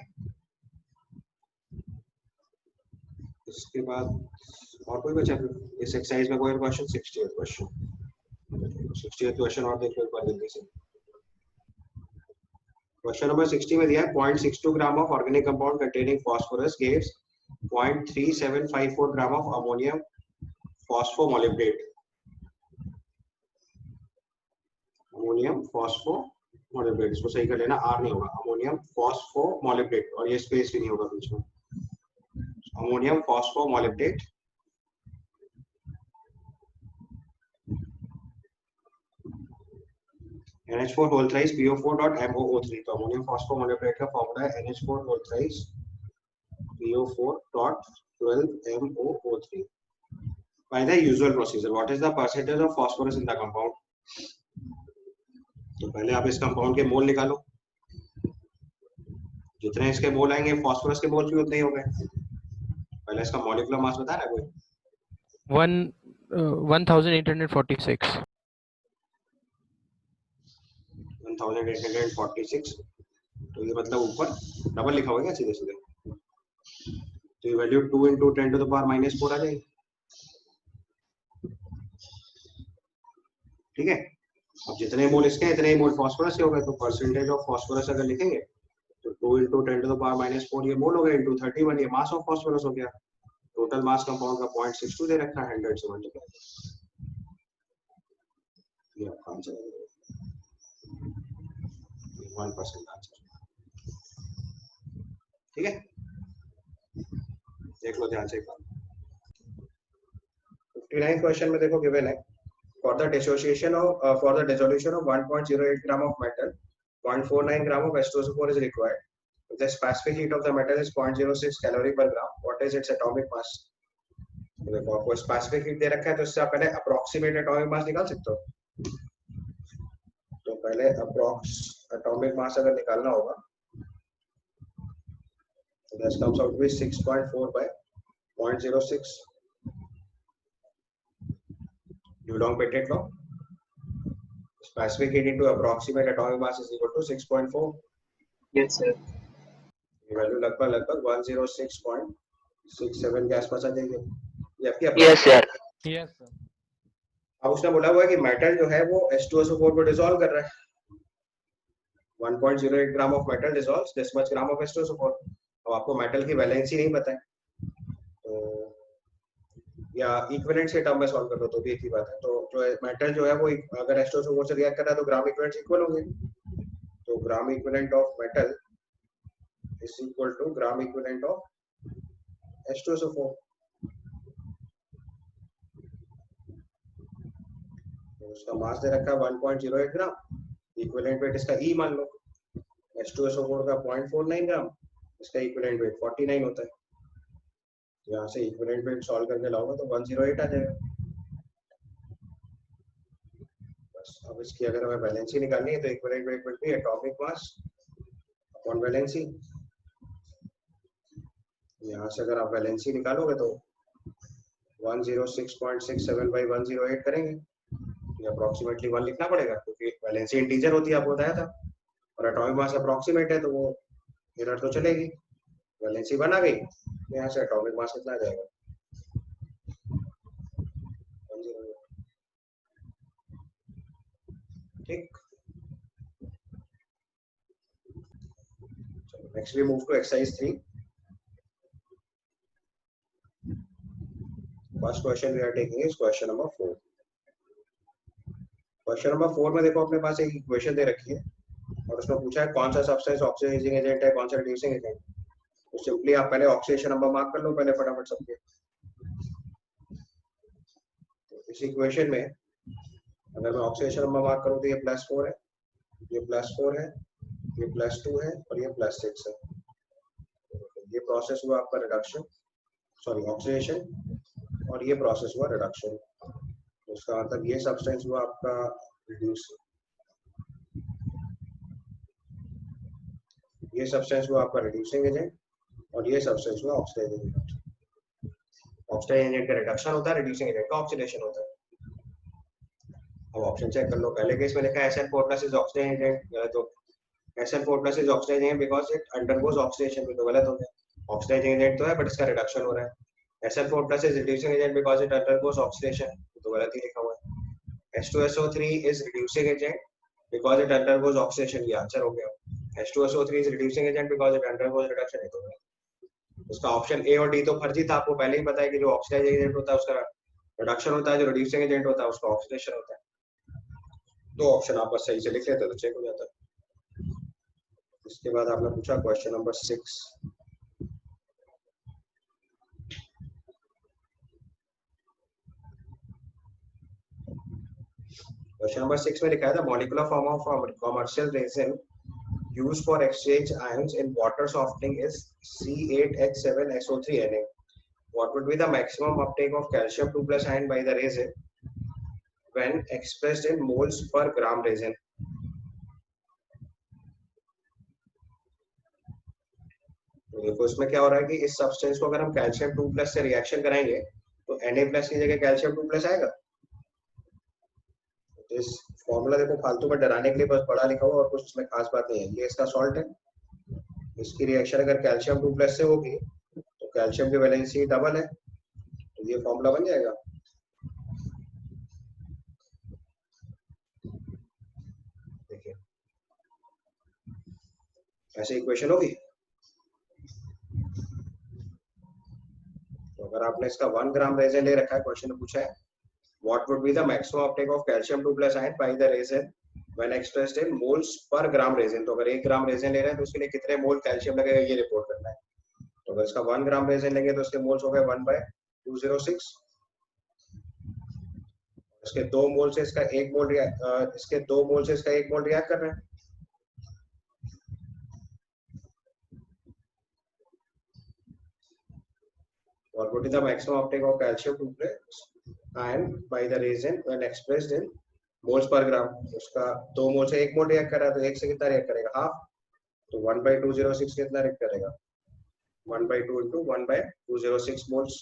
इसके बाद और कोई बचा इस एक्सरसाइज में? कोई question? 60th question. 60th question और देख लो एक बार जल्दी से। क्वेश्चन नंबर 60 में दिया है 0.62 gram of organic compound containing phosphorus gives 0.3754 gram of ammonium phosphomolybdate. Ammonium phosphomolybdate, इसको सही कर लेना, आर नहीं होगा। अमोनियम फॉस्फोमोलिब्डेट, और ये स्पेस भी नहीं होगा बीच में। Ammonium phosphomolybdate NH4 whole thrice PO4.MOO3। तो अमोनियम फॉस्फोमोलिब्डेट का फॉर्मूला है NH4 whole thrice PO4.12MOO3। By the usual procedure, what is the percentage of phosphorus in the compound? तो पहले आप इस कंपाउंड के मोल निकालो। जितने इसके मोल आएंगे फास्फोरस के मोल भी उतने ही हो गए। पहले इसका मॉलिक्यूलर मास बता रहा है कोई? 1846। 1846। तो ये मतलब ऊपर डबल लिखा होगा सीधे सीधे, तो ये वैल्यू 2 × 10⁻⁻⁴ आ जाएगी। ठीक है। अब जितने मोल इसके इतने ही मोल फास्फोरस के हो गए, तो परसेंटेज ऑफ फास्फोरस अगर लिखेंगे तो 2 × 10⁻⁴ ये मोल हो गए, × 31 ये मास ऑफ फास्फोरस हो गया। टोटल मास कंपाउंड का 0.62 दे रखा है, 100 से मल्टीप्लाई। ये आपका आंसर है 1% आंसर। ठीक है, देख लो ध्यान से। 59 क्वेश्चन में देखो गिवन है for the dissociation of for the dissolution of 1.08 gram of metal 0.49 gram of H2SO4 is required. If the specific heat of the metal is 0.06 calorie per gram, what is its atomic mass? तो देखो आपको specific heat दे रखा है, तो इससे आप पहले approximate atomic mass निकाल सकते हो। तो पहले अप्रोक्स एटॉमिक मास अगर निकालना होगा तो this comes out to be 6.4 by 0.06 Dulong Petit law. specific heat into approximate atomic mass is equal to 6.4. Yes, sir. ये वैल्यू लगभग 106.67 के आसपास आ जाएगी। ये आपकी Yes, sir. Yes, sir. अब उसने बोला हुआ है कि मेटल जो है वो H2SO4 को डिसॉल्व कर रहा है। 1.08 gram of metal dissolves this much gram of H2SO4। अब आपको मेटल की वैलेंसी नहीं पता है तो या इक्विवेलेंट के टर्म में सॉल्व कर लो तो भी एक ही बात है। तो जो मेटल जो है वो अगर H2SO4 से रिएक्ट कर रहा है तो ग्राम इक्विवेलेंट इक्वल होंगे। तो gram equivalent of metal is equal to gram equivalent of H2SO4। तो उसका मास दे रखा है 1.08 ग्राम, इक्विवेलेंट वेट इसका E मान लो, H2SO4 का 0.49 ग्राम, इसका इक्विवेलेंट वेट 49 होता है। यहाँ से इक्विवेलेंट वेट सॉल्व करके लाओगे तो 108 आ जाएगा। बस अब इसकी अगर हमें वैलेंसी निकालनी है तो equivalent weight will be atomic mass upon valency. यहाँ से अगर आप वैलेंसी निकालोगे तो 106.67 बाई 108 करेंगे, ये अप्रोक्सीमेटली 1 लिखना पड़ेगा क्योंकि वैलेंसी इंटीजर होती है, आपको बताया था, और एटॉमिक मास अप्रोक्सीमेट है तो वो एरर तो चलेगी। वैलेंसी 1 आ गई, यहाँ से एटॉमिक मास कितना आ जाएगा 108। ठीक, चलो next we move to exercise 3। First question we are taking is question number 4। Question number 4 में देखो अपने पास एक इक्वेशन दे रखी है और उसमें पूछा है कौन सा सब्सटेंस ऑक्सीडाइजिंग एजेंट है, कौन सा रिड्यूसिंग एजेंट। तो सिंपली आप पहले ऑक्सीडेशन नंबर मार्क कर लो पहले फटाफट सबके। तो इस इक्वेशन में अगर मैं ऑक्सीडेशन नंबर मार्क करूं तो ये +4 है, ये +4 है, ये +2 है और ये +6 है। ये प्रोसेस हुआ आपका रिडक्शन, सॉरी ऑक्सीडेशन, और ये प्रोसेस हुआ रिडक्शन। तो इसका मतलब ये सब्सटेंस हुआ आपका रिड्यूसिंग, ये सब्सटेंस हुआ आपका रिड्यूसिंग एजेंट और ये सब्सटेंस हुआ ऑक्सीडाइजिंग एजेंट। ऑक्सीडाइजिंग एजेंट का रिडक्शन होता है, रिड्यूसिंग एजेंट का ऑक्सीडेशन होता है। अब ऑप्शन चेक कर लो, पहले केस में लिखा है SN4+ इज ऑक्सीडाइजिंग एजेंट, तो SN4+ is oxidising agent because it undergoes oxidation, तो गलत हो गया। ऑक्सीडाइजिंग एजेंट तो है बट इसका रिडक्शन हो रहा है। SN4+ is reducing agent because it undergoes oxidation, तो गलत ही लिखा हुआ है। H2SO3 is reducing agent because it undergoes oxidation, ये आंसर हो गया। H2SO3 is reducing agent because it undergoes reduction, है तो उसका ऑप्शन ए और डी तो फर्जी था, आपको पहले ही पता है कि जो ऑक्सीडाइजिंग एजेंट होता है उसका रिडक्शन होता है, जो रिड्यूसिंग एजेंट होता है उसका ऑक्सीडेशन होता है। दो ऑप्शन आप बस सही से लिख लेते तो चेक हो जाता है। इसके बाद आपने पूछा क्वेश्चन नंबर 6। क्वेश्चन नंबर 6 में लिखा है the molecular form of commercial resin used for exchange ions in water softening is C8H7SO3Na. What would be the maximum uptake of calcium 2+ ion by the resin when expressed in moles per gram resin? तो देखो इसमें क्या हो रहा है कि इस substance को अगर हम कैल्शियम 2+ से रिएक्शन कराएंगे तो Na+ की जगह कैल्शियम 2+ आएगा। तो इस फॉर्मूला देखो फालतू में डराने के लिए बस पढ़ा लिखा हुआ और कुछ इसमें खास बात नहीं है। ये इसका सॉल्ट है, इसकी रिएक्शन अगर कैल्शियम 2+ से होगी तो कैल्शियम की वैलेंसी डबल है, तो ये फॉर्मूला बन जाएगा। देखिए ऐसे इक्वेशन होगी। तो अगर आपने इसका 1 ग्राम रेजिन ले रखा है, क्वेश्चन में पूछा है what would be the maximum Uptake of calcium 2+ ion by the resin when expressed in moles per gram resin. तो अगर 1 ग्राम रेजिन ले रहे हैं तो उसके लिए कितने मोल कैल्शियम लगेगा ये रिपोर्ट करना है। तो अगर इसका 1 ग्राम रेजिन लेंगे तो उसके मोल्स हो गए 1/206। इसके 2 मोल से इसका 1 मोल इसके 2 मोल से इसका 1 मोल रिएक्ट कर रहे हैं। What would be the maximum uptake of calcium 2+ ion by the resin when expressed in moles per gram? उसका 2 मोल से 1 मोल रिएक्ट कर रहा है तो 1 से कितना रिएक्ट करेगा, हाफ, तो 1/206 कितना रिएक्ट करेगा, 1/2 into 1/206 मोल्स।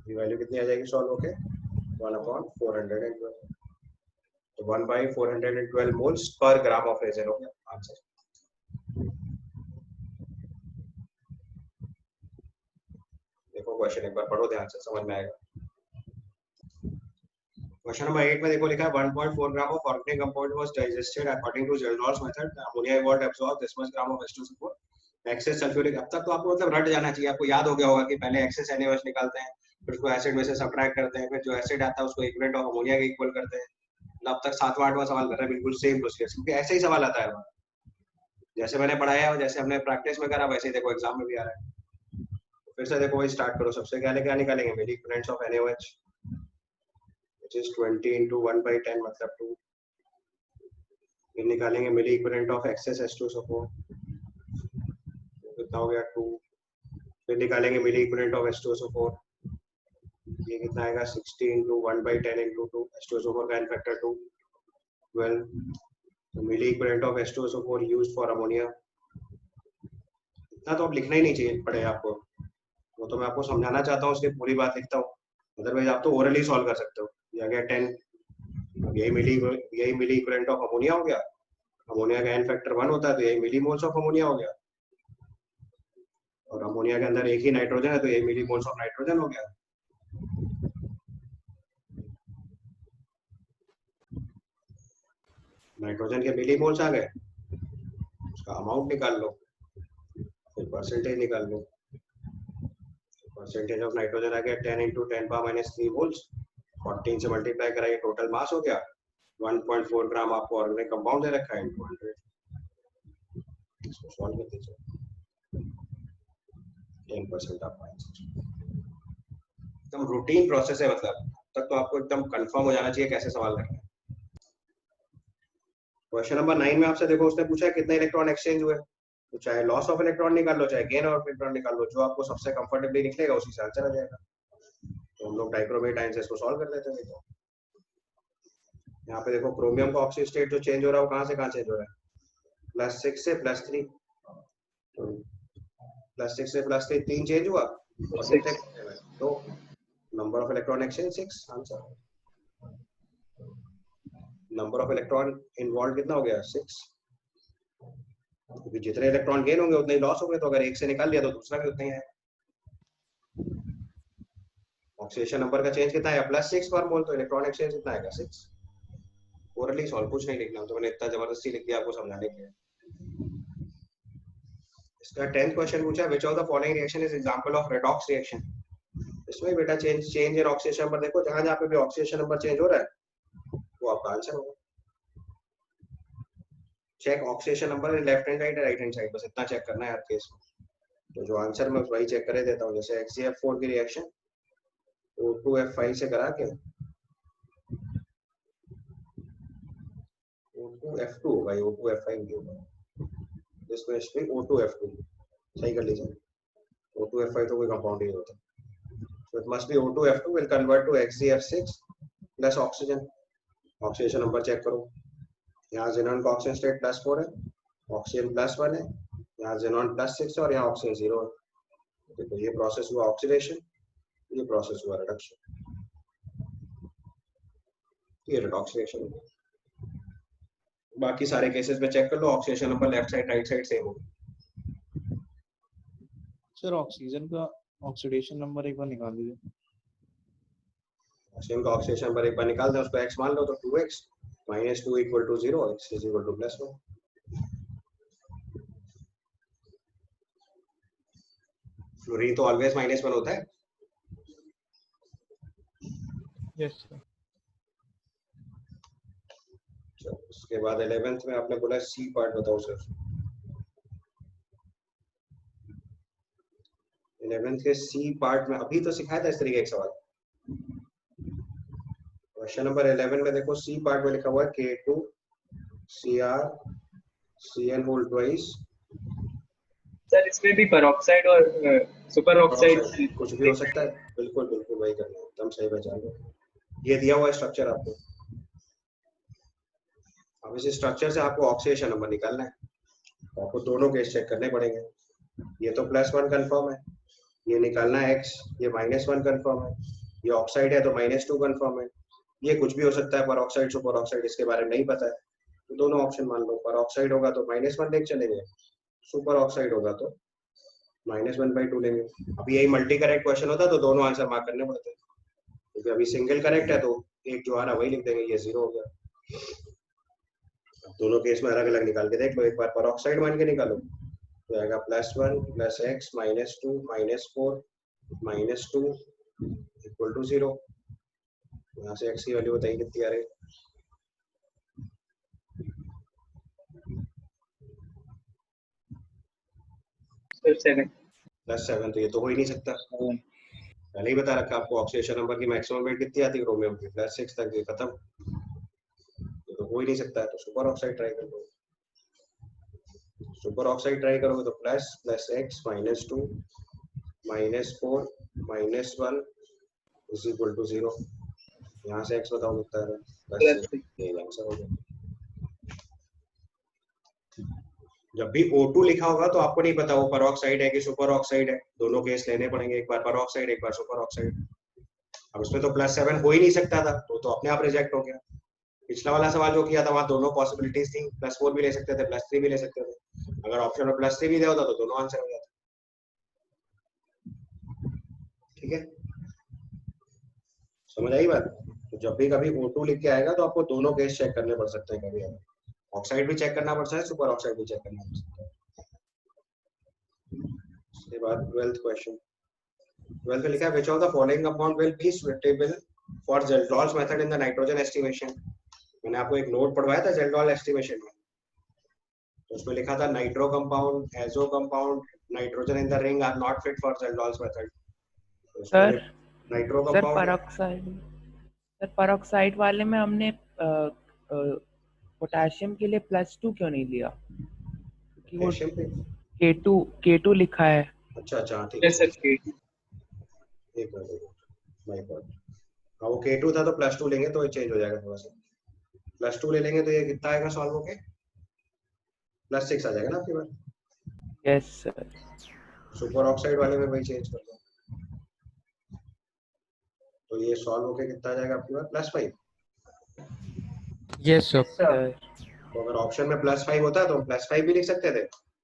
ये वैल्यू कितनी आ जाएगी सॉल्व होके 1/412। तो 1/412 moles per gram of resin हो गया आंसर। देखो क्वेश्चन एक बार पढ़ो ध्यान से, समझ में आएगा। क्वेश्चन नंबर 8 में देखो लिखा है 1.4 gram of organic compound was digested according to Kjeldahl's method, ammonia evolved absorb this much gram of H2SO4, excess sulphuric. अब तक तो आपको मतलब रट जाना चाहिए, आपको याद हो गया होगा कि पहले एक्सेस NaOH निकालते हैं, फिर उसको एसिड में से सब्ट्रैक्ट करते हैं, फिर जो एसिड आता है उसको इक्विवेलेंट ऑफ अमोनिया के इक्वल करते हैं। अब तक 7वां 8वां सवाल कर रहे हैं, बिल्कुल सेम प्रोसीजर, क्योंकि ऐसे ही सवाल आता है जैसे मैंने पढ़ाया और जैसे हमने प्रैक्टिस में करा वैसे ही देखो एग्जाम में भी आ रहा है। फिर से देखो वही स्टार्ट करो, सबसे पहले क्या निकालेंगे, milliequivalents of NaOH which is 20 into 1/10 मतलब 2। फिर निकालेंगे मिली इक्विवेलेंट ऑफ एक्सेस H2SO4, कितना हो गया 2। फिर निकालेंगे मिली इक्विवेलेंट ऑफ H2SO4, ये कितना आएगा 60 into 1/10 into 2, H2SO4 का n फैक्टर 2 12। तो milliequivalent of H2SO4 used for ammonia, इतना तो अब लिखना ही नहीं चाहिए पड़े आपको, वो तो मैं आपको समझाना चाहता हूँ, उसकी पूरी बात लिखता हूँ, अदरवाइज आप तो ओरली सॉल्व कर सकते हो। ये आ गया 10, अब यही मिली इक्विवेलेंट ऑफ अमोनिया हो गया, अमोनिया का n फैक्टर 1 होता है तो यही मिली मोल्स ऑफ अमोनिया हो गया, और अमोनिया के अंदर एक ही नाइट्रोजन है तो यही मिली मोल्स ऑफ नाइट्रोजन हो गया। नाइट्रोजन के मिली मोल्स आ गए, उसका अमाउंट निकाल लो, फिर परसेंटेज निकाल लो। परसेंटेज ऑफ नाइट्रोजन आ गया 10 into 10⁻³ मोल्स, 14 से मल्टीप्लाई कराइए, टोटल मास हो गया 1.4 ग्राम, आपको ऑर्गेनिक कंपाउंड दे रखा है into 100। इसको सॉल्व कर दीजिए, 10% ऑफ आंसर। एकदम रूटीन प्रोसेस है, मतलब तक तो आपको एकदम कंफर्म हो जाना चाहिए कैसे सवाल करना है। क्वेश्चन नंबर 9 में आपसे देखो उसने पूछा है कितने इलेक्ट्रॉन एक्सचेंज हुए, तो चाहे लॉस ऑफ इलेक्ट्रॉन निकाल लो चाहे गेन ऑफ इलेक्ट्रॉन निकाल लो, जो आपको सबसे कंफर्टेबली निकलेगा उसी से आंसर आ जाएगा। तो हम लोग डाइक्रोमेट आयन से इसको सॉल्व कर लेते हैं। तो यहाँ पे देखो क्रोमियम का ऑक्सी स्टेट जो चेंज हो रहा है वो कहाँ से कहाँ चेंज हो रहा है, +6 से +3, तो +6 से +3 3 चेंज हुआ, तो number of electron exchange 6 answer. Number of electron involve कितना हो गया 6, क्योंकि जितने इलेक्ट्रॉन गेन होंगे उतने ही लॉस होंगे, तो अगर एक से निकाल लिया तो दूसरा भी उतना ही है। ऑक्सीडेशन नंबर का चेंज कितना है +6 पर मोल, तो इलेक्ट्रॉन एक्सचेंज कितना आएगा 6। ओरली सॉल्व कुछ नहीं लिखना, तो मैंने इतना जबरदस्ती लिख दिया आपको समझाने के लिए। इसका 10th क्वेश्चन पूछा which of the following reaction is example of redox reaction. इसमें बेटा चेंज इन ऑक्सीडेशन नंबर देखो, जहां जहां पे भी ऑक्सीडेशन नंबर चेंज हो रहा है वो आपका आंसर होगा। Check oxidation number in left hand side या राइट हैंड साइड, बस इतना चेक करना है हर केस में। तो जो आंसर मैं वही चेक करे देता हूँ, जैसे XeF4 की रिएक्शन O2F5 से करा के O2F2 भाई O2F5 नहीं होगा, इसको इसमें O2F2 सही कर लीजिए, O2F5 तो कोई कंपाउंड ही होता, so it must be O2F2 will convert to XeF6 plus oxygen। Oxidation number check करो, यहाँ ज़ेनॉन का ऑक्सीजन स्टेट +4 है, ऑक्सीजन +1 है, यहाँ ज़ेनॉन +6 है और यहाँ ऑक्सीजन 0 है। देखो ये प्रोसेस हुआ ऑक्सीडेशन, ये प्रोसेस हुआ रिडक्शन, ये रेडॉक्स रिएक्शन हुआ। बाकी सारे केसेस में चेक कर लो, oxidation number left side right side same होगा। सर ऑक्सीजन का ऑक्सीडेशन नंबर एक बार निकाल दीजिए। ऑक्सीजन का ऑक्सीडेशन नंबर एक बार निकाल दें, उसको x मान लो तो 2x -2 = 0, x = +1। फ्लोरीन तो ऑलवेज -1 होता है। Yes sir. उसके बाद 11th में आपने बोला सी पार्ट बताओ सर। 11th के सी पार्ट में अभी तो सिखाया था इस तरीके का सवाल। क्वेश्चन नंबर 11 में देखो सी पार्ट में लिखा हुआ है K2Cr Cn whole twice. Sir इसमें भी पेरोक्साइड और सुपर ऑक्साइड कुछ भी हो सकता है, बिल्कुल बिल्कुल वही करना है, एकदम सही पहचान लो। ये दिया हुआ स्ट्रक्चर आपको, अब इस स्ट्रक्चर से आपको ऑक्सीडेशन नंबर निकालना है, तो आपको दोनों केस चेक करने पड़ेंगे। ये तो +1 कंफर्म है, ये निकालना है x, ये -1 कंफर्म है, ये ऑक्साइड है तो -2 कंफर्म है, ये कुछ भी हो सकता है, पर ऑक्साइड सुपर ऑक्साइड इसके बारे में नहीं पता है, तो दोनों ऑप्शन मान लो। पर ऑक्साइड होगा तो -1 लेके चलेंगे, सुपर ऑक्साइड होगा तो -1/2 लेंगे। अब यही मल्टी करेक्ट क्वेश्चन होता तो दोनों आंसर मार्क करने पड़ते, क्योंकि अभी सिंगल करेक्ट है तो एक जो आ रहा वही लिख देंगे, ये 0 हो गया। दोनों केस में अलग अलग निकाल के देख लो, एक बार पर ऑक्साइड मान के निकालो तो आएगा +1 + x -2 -4 -2 = 0। यहाँ से x की वैल्यू बताइए कितनी आ रही है। +7। +7 तो ये तो हो ही नहीं सकता, पहले ही बता रखा आपको ऑक्सीडेशन नंबर की मैक्सिमम वेट कितनी आती है क्रोमियम की, +6 तक, ये खत्म, ये तो हो ही नहीं सकता है। तो सुपर ऑक्साइड ट्राई कर लो, सुपर ऑक्साइड ट्राई करोगे तो +x -2 -4 -1 = 0। यहाँ से x बताओ कितना है, +6, ये आंसर हो गया। जब भी O2 लिखा होगा तो आपको नहीं पता वो परऑक्साइड है कि सुपर ऑक्साइड है, दोनों केस लेने पड़ेंगे, एक बार परऑक्साइड एक बार सुपर ऑक्साइड। अब उसमें तो +7 हो ही नहीं सकता था, तो अपने आप रिजेक्ट हो गया। पिछला वाला सवाल जो किया था वहां दोनों पॉसिबिलिटीज थी, +4 भी ले सकते थे, +3 भी ले सकते थे। अगर ऑप्शन में +3 भी दिया होता तो दोनों आंसर हो जाते। ठीक है, समझ आई बात? तो जब भी कभी O2 लिख के आएगा तो आपको दोनों केस चेक करने पड़ सकते हैं, कभी ऑक्साइड भी चेक करना पड़ता है, सुपर ऑक्साइड भी चेक करना पड़ सकता है। उसके बाद 12th क्वेश्चन, 12th में लिखा है which of the following compound will be suitable for Kjeldahl's method in the nitrogen estimation. मैंने आपको एक नोट पढ़वाया था जेल्डॉल एस्टिमेशन में, तो उसमें लिखा था nitro compound, azo compound, nitrogen in the ring are not fit for Kjeldahl's method. Sir nitro sir compound, peroxide वाले में हमने पोटेशियम के लिए +2 क्यों नहीं लिया? क्योंकि वो पोटेशियम पे K2 लिखा है। अच्छा ठीक है, सर K2। एक मिनट, माय गॉड, हाँ वो K2 था तो +2 लेंगे तो ये चेंज हो जाएगा थोड़ा सा, +2 ले लेंगे तो ये कितना आएगा सॉल्व होके, +6 आ जाएगा ना आपके पास। Yes sir. सुपर ऑक्साइड वाले में वही चेंज कर दो, तो ये सॉल्व होके कितना आ जाएगा आपके पास, +5। Yes sir. तो अगर ऑप्शन में +5 होता तो हम +5 भी लिख सकते थे,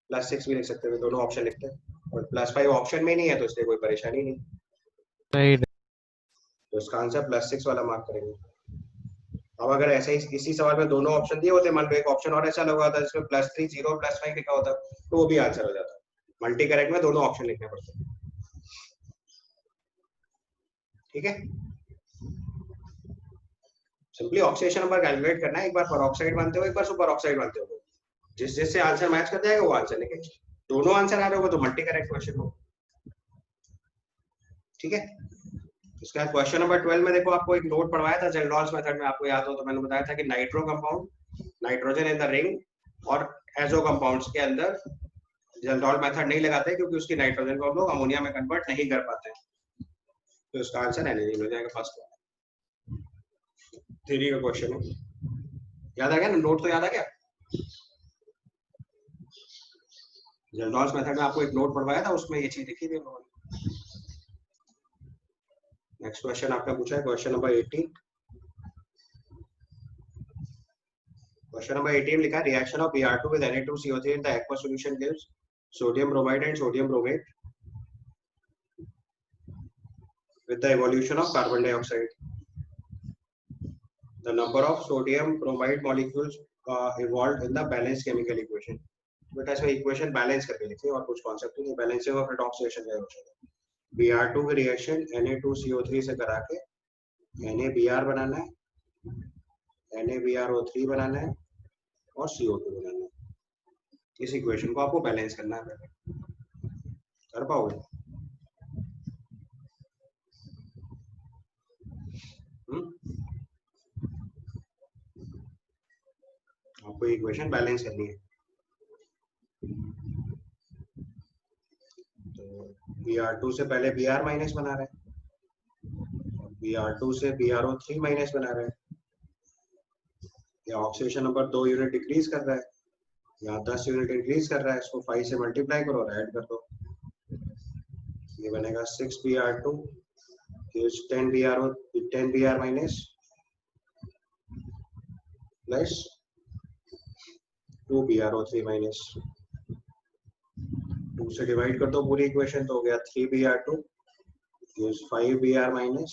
+6 भी लिख सकते थे, दोनों ऑप्शन लिखते हैं, और +5 ऑप्शन में नहीं है तो इसलिए कोई परेशानी नहीं, सही। तो इसका आंसर +6 वाला मार्क करेंगे। अब अगर ऐसे ही इसी सवाल में दोनों ऑप्शन दिए होते, मान लो एक ऑप्शन और ऐसा लगा होता जिसमें +3 0 +5 लिखा होता तो वो भी आंसर हो जाता। मल्टी करेक्ट में दोनों ऑप्शन लिखने पड़ते। ठीक है, सिंपली ऑक्सीडेशन नंबर कैलकुलेट करना है, एक बार परऑक्साइड मानते हो एक बार सुपर ऑक्साइड मानते हो, जिससे आंसर मैच कर जाएगा वो आंसर लिखे, दोनों आंसर आ रहे होगा तो मल्टी करेक्ट क्वेश्चन हो। ठीक है, इसके बाद क्वेश्चन नंबर 12 में देखो आपको एक नोट पढ़वाया था जेल्डॉल्स मेथड में, आपको याद हो तो मैंने बताया था कि nitro compound, nitrogen in the ring और एजो कंपाउंड्स के अंदर जेल्डॉल मेथड नहीं लगाते क्योंकि उसकी नाइट्रोजन को हम लोग अमोनिया में कन्वर्ट नहीं कर पाते, तो इसका आंसर एनिलीन हो जाएगा फर्स्ट वाला। थ्योरी का क्वेश्चन है, याद आ गया ना, नोट तो याद आ गया। जेल्डॉल्स मेथड में आपको एक नोट पढ़वाया था, उसमें ये चीज लिखी थी लोगों ने। नेक्स्ट क्वेश्चन आपका पूछा है क्वेश्चन नंबर 18। क्वेश्चन नंबर 18 लिखा है reaction of Br2 with Na2CO3 in the aqueous solution gives sodium bromide and sodium bromate with the evolution of carbon dioxide. The number of sodium bromide molecules evolved in the balanced chemical equation. बेटा इसमें equation balance करके लिखिए और कुछ concept नहीं, balancing of oxidation reaction Br2 की reaction Na2CO3 से करा के NaBr बनाना है, NaBrO3 बनाना है और CO2 बनाना है। इस इक्वेशन को आपको बैलेंस करना है, कर पाओगे? आपको इक्वेशन बैलेंस करनी है, तो Br2 से पहले Br माइनस बना रहे हैं, Br2 से BrO3 माइनस बना रहे हैं, या ऑक्सीडेशन नंबर 2 यूनिट डिक्रीज कर रहा है, यहाँ 10 यूनिट इंक्रीज कर रहा है, इसको 5 से मल्टीप्लाई करो और ऐड कर दो, ये बनेगा 6Br2 10Br minus plus 2Br03 minus 2 से डिवाइड कर दो पूरी इक्वेशन तो हो गया 3Br2 use 5Br minus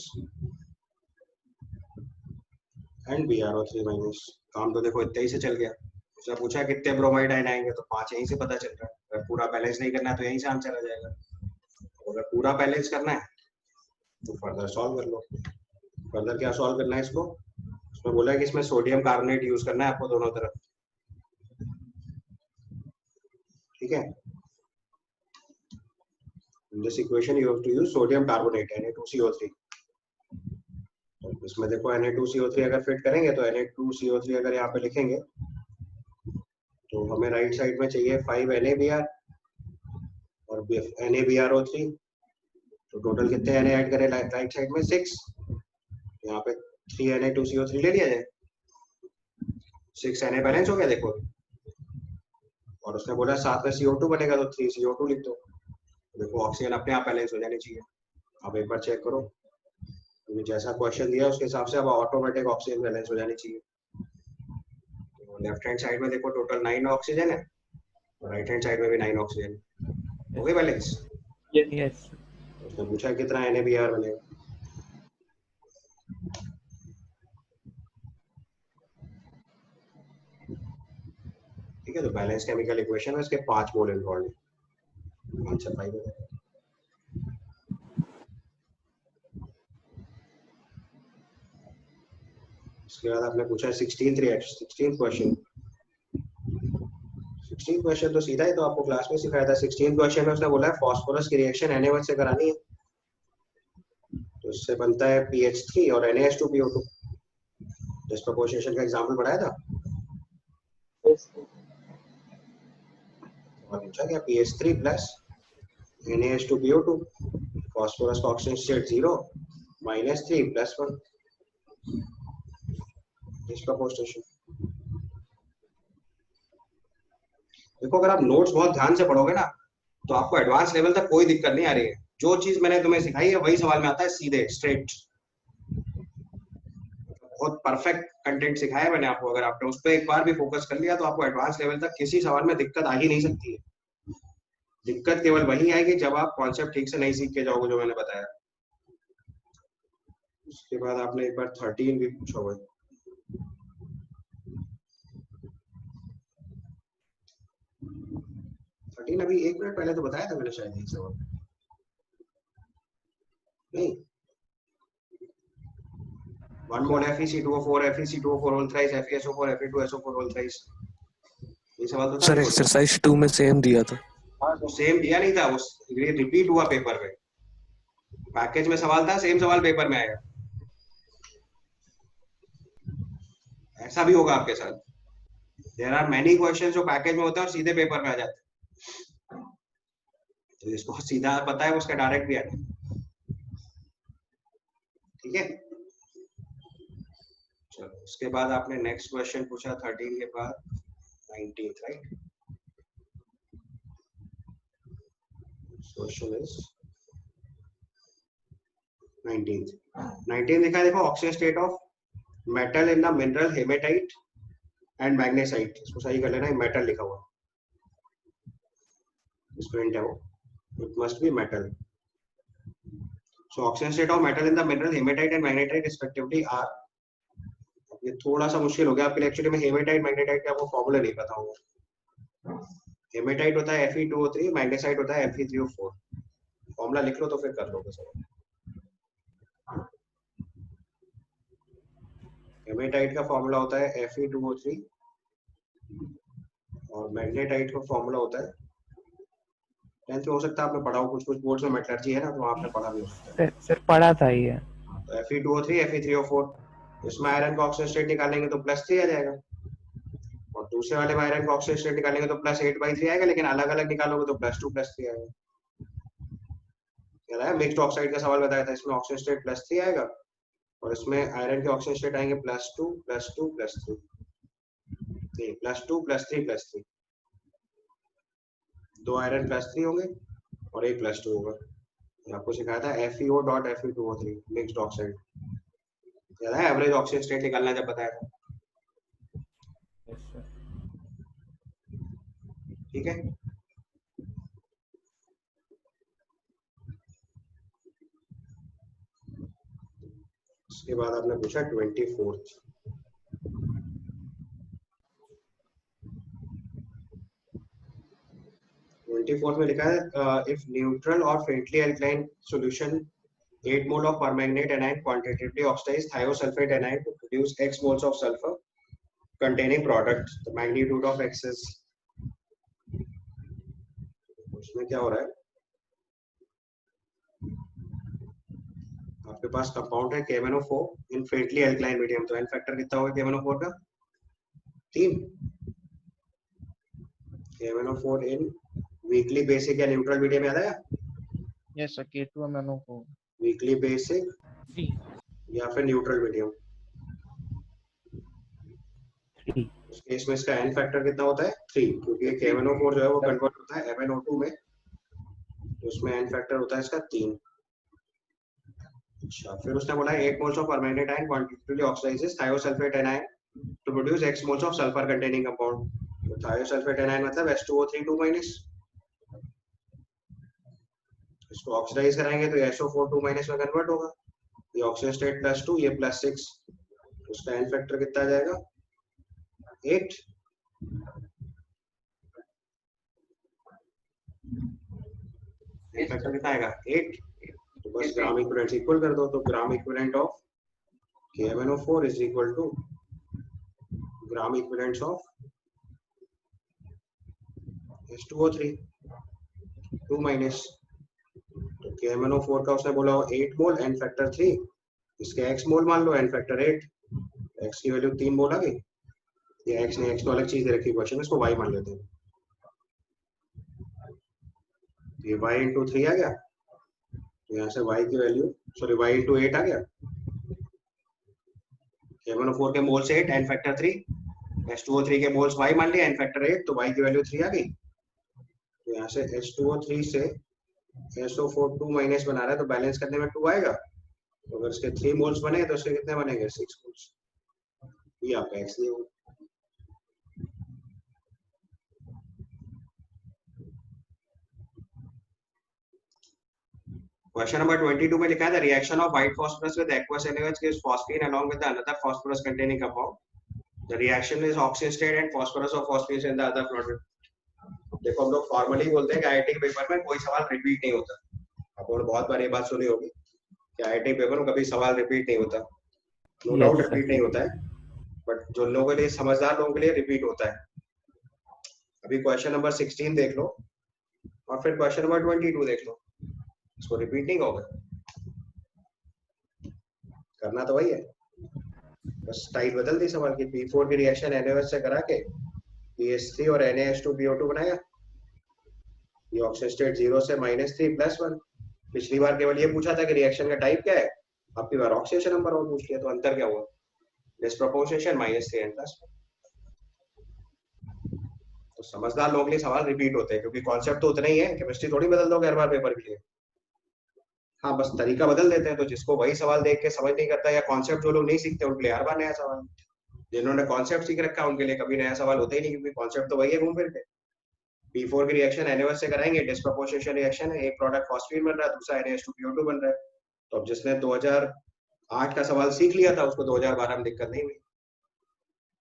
and Br03 minus. काम तो देखो इतना ही से चल गया। उसने पूछा कितने ब्रोमाइड आयन आएंगे तो 5 यहीं से पता चल रहा है। अगर पूरा बैलेंस नहीं करना है तो यहीं से आंसर आ जाएगा। अगर पूरा बैलेंस करना है तो फर्दर सॉल्व कर लो। फर्दर क्या सॉल्व करना है इसको, उसमें बोला है कि इसमें सोडियम कार्बोनेट यूज करना है आपको दोनों तरफ, ठीक है। In this equation you have to use sodium carbonate Na2CO3। तो इसमें देखो Na2CO3 अगर फिट करेंगे तो Na2CO3 अगर यहाँ पे लिखेंगे तो हमें राइट साइड में चाहिए 5NaBr और NaBrO3। तो टोटल कितने Na ऐड करें राइट साइड में 6। यहाँ पे 3Na2CO3 ले लिया जाए, 6Na बैलेंस हो गया देखो। और उसने बोला साथ में CO2 बनेगा तो 3CO2 लिख दो। देखो ऑक्सीजन अपने आप बैलेंस हो जानी चाहिए। आप एक बार चेक करो, तो जैसा क्वेश्चन दिया उसके हिसाब से अब ऑटोमेटिक ऑक्सीजन बैलेंस हो जानी चाहिए। तो लेफ्ट हैंड साइड में देखो टोटल 9 ऑक्सीजन है, राइट हैंड साइड में भी 9 ऑक्सीजन। हो गए बैलेंस? यस उसने पूछा कितना NaBr बनेगा। ठीक है, तो बैलेंस केमिकल इक्वेशन में इसके 5 मोल इन्वॉल्व है। आंसर 5 है। उसके बाद आपने पूछा 16th क्वेश्चन। 16th क्वेश्चन तो सीधा ही तो आपको क्लास में सिखाया था। 16th क्वेश्चन में उसने बोला है फास्फोरस की रिएक्शन Na1 से करानी है, तो इससे बनता है PH3 और NaH2PO2। डिस्प्रोपोर्शनेशन का एग्जांपल पढ़ाया था और पूछा क्या PH3 प्लस NaH2PO2 फास्फोरस का ऑक्सीजन स्टेट 0 -3 +1 डिस्प्रोपोर्शनेशन। देखो अगर आप नोट्स बहुत ध्यान से पढ़ोगे ना तो आपको एडवांस लेवल तक कोई दिक्कत नहीं आ रही है। जो चीज मैंने तुम्हें सिखाई है वही सवाल में आता है सीधे स्ट्रेट। बहुत परफेक्ट कंटेंट सिखाया है मैंने आपको। अगर आपने उस पर एक बार भी फोकस कर लिया तो आपको एडवांस लेवल तक किसी सवाल में दिक्कत आ ही नहीं सकती है। दिक्कत केवल वही आएगी जब आप कॉन्सेप्ट ठीक से नहीं सीख के जाओगे जो मैंने बताया। उसके बाद आपने एक बार 13 भी पूछा हुआ है। 13 अभी 1 मिनट पहले तो बताया था मैंने शायद यही सवाल। नहीं 1 mole FeC2O4 FeC2O4 whole thrice FeSO4 Fe2SO4 whole thrice. ये सवाल तो था सर एक्सरसाइज 2 में सेम दिया था। हाँ तो सेम दिया नहीं था, वो रिपीट हुआ पेपर में। पैकेज में सवाल था, सेम सवाल पेपर में आएगा। ऐसा भी होगा आपके साथ। देयर आर मेनी क्वेश्चन जो पैकेज में होते हैं और सीधे पेपर में आ जाते हैं। तो जिसको सीधा पता है उसका डायरेक्ट भी आता है। ठीक है, चलो उसके बाद आपने नेक्स्ट क्वेश्चन पूछा 13 के बाद 19th, right? Question is 19th लिखा है देखो, oxygen state of metal in the mineral hematite and magnesite. इसको सही कर लेना, मेटल लिखा हुआ स्टूडेंट है वो, it must be metal. So oxygen state of metal in the mineral hematite and magnetite respectively are. ये थोड़ा सा मुश्किल हो गया आपके लिए एक्चुअली में। हेमेटाइट मैग्नेटाइट का आपको फॉर्मूला नहीं पता होगा। हेमेटाइट होता है Fe2O3, मैग्नेसाइट होता है Fe3O4। फॉर्मूला लिख लो तो फिर कर लोगे सब। हेमेटाइट का फॉर्मूला होता है Fe2O3 और मैग्नेटाइट का फॉर्मूला होता है, 10th में हो सकता है आपने पढ़ा हो, कुछ बोर्ड्स में मेटलर्जी है ना तो आपने पढ़ा भी हो सकता है। सर पढ़ा था ये। तो Fe2O3 Fe3O4, इसमें आयरन का ऑक्सीजन स्टेट निकालेंगे तो +3 आ जाएगा और दूसरे वाले में आयरन का ऑक्सीजन स्टेट निकालेंगे तो +8/3 आएगा, लेकिन अलग अलग निकालोगे तो +2 +3 आएगा। याद है मिक्स्ड ऑक्साइड का सवाल बताया था, इसमें ऑक्सीजन स्टेट +3 आएगा और इसमें आयरन के ऑक्सीजन स्टेट आएंगे +2 +2 +3, नहीं +2 +3 +3, 2 आयरन +3 होंगे और एक +2 होगा। आपको सिखाया था FeO.Fe2O3 मिक्स्ड ऑक्साइड। याद है एवरेज ऑक्सीजन स्टेट निकालना जब बताया था। Yes, sir. ठीक है, उसके बाद आपने पूछा 24th। 24th में लिखा है इफ न्यूट्रल और faintly alkaline solution 8 mole of permanganate anion quantitatively oxidized thiosulfate anion to produce X moles of sulfur containing product. The magnitude of X is, उसमें क्या हो रहा है, आपके पास कंपाउंड है KMnO4 इन फेंटली अल्कलाइन मीडियम, तो N factor कितना होगा KMnO4 का? 3। KMnO4 इन वीकली बेसिक या न्यूट्रल मीडियम याद आया? Yes sir, K2MnO4 weekly basic 3 या फिर न्यूट्रल मीडियम। 3 उस केस में इसका एन फैक्टर कितना होता है? 3, क्योंकि KMnO4 जो है वो कन्वर्ट होता है MnO2 में, तो उसमें एन फैक्टर होता है इसका 3। अच्छा, फिर उसने बोला 8 moles of permanganate ion quantitatively oxidizes thiosulfate anion to produce X moles of sulfur containing compound. तो thiosulfate anion मतलब H2O3 2-, इसको ऑक्सीडाइज कराएंगे तो SO4 2- में कन्वर्ट होगा, ये ऑक्सीजन स्टेट +2, ये +6, उसका एन फैक्टर कितना आ जाएगा? 8। एन फैक्टर कितना आएगा? 8। तो बस ग्राम इक्विवेलेंट इक्वल कर दो, तो gram equivalent of KMnO4 is equal to gram equivalent of H2O3 2-। तो KMnO4 का उसने बोला 8 मोल, एन फैक्टर 3, इसके x मोल मान लो, एन फैक्टर 8, x की वैल्यू 3 मोल आ गई। ये x ने x तो अलग चीज दे रखी क्वेश्चन में, इसको y मान लेते हैं। ये y इंटू 3 आ गया, तो यहाँ से y की वैल्यू, सॉरी y इंटू 8 आ गया। KMnO4 के मोल्स 8, एन फैक्टर 3, H2O3 के मोल्स y मान लिया, एन फैक्टर 8, तो y की वैल्यू 3 आ गई। तो यहाँ से H2O3 से SO4 2- बना रहा है, तो बैलेंस करने में 2 आएगा, तो अगर इसके 3 मोल्स बने तो इसके कितने बनेंगे? 6 मोल्स। ये आपका x दिया हुआ। क्वेश्चन नंबर 22 में लिखा है the reaction of white phosphorus with aqueous NaOH gives phosphine along with the another phosphorus containing compound. The reaction is oxygen state and phosphorus of phosphorus in the other product. देखो हम लोग formally बोलते हैं कि IIT के paper में कोई सवाल रिपीट नहीं होता। आपने बहुत बार ये बात सुनी होगी कि आईआईटी पेपर में कभी सवाल रिपीट नहीं होता। नो डाउट रिपीट नहीं होता है, बट जो लोगों के लिए, समझदार लोगों के लिए रिपीट होता है। अभी क्वेश्चन नंबर 16 देख लो और फिर क्वेश्चन नंबर 22 देख लो, इसको रिपीट नहीं होगा, करना तो वही है, बस टाइप बदल दी सवाल की। P4 की रिएक्शन NaOH से करा के PH3 और NaH2PO2 बनाया, ये ऑक्सीजन स्टेट 0 से -3 +1। पिछली बार केवल ये पूछा था कि रिएक्शन का टाइप क्या है, अब की बार ऑक्सीडेशन नंबर और पूछ लिया, तो अंतर क्या हुआ? Disproportionation -3 and +1। तो समझदार लोगों के लिए सवाल रिपीट होते हैं, क्योंकि कॉन्सेप्ट तो उतना ही है, केमिस्ट्री थोड़ी बदल दोगे हर बार पेपर के लिए। हाँ, बस तरीका बदल देते हैं, तो जिसको वही सवाल देख के समझ नहीं करता, या कॉन्सेप्ट जो लोग नहीं सीखते उनके लिए हर बार नया सवाल, जिन्होंने कॉन्सेप्ट सीख रखा है उनके लिए कभी नया सवाल होता ही नहीं, क्योंकि कॉन्सेप्ट तो वही है घूम फिर के। P4 की रिएक्शन NaOH से कराएंगे, डिस्प्रोपोर्शनेशन रिएक्शन है, एक प्रोडक्ट फॉस्फीन बन रहा है, दूसरा NaH2PO2 बन रहा है। तो अब जिसने 2008 का सवाल सीख लिया था उसको 2012 में दिक्कत नहीं हुई,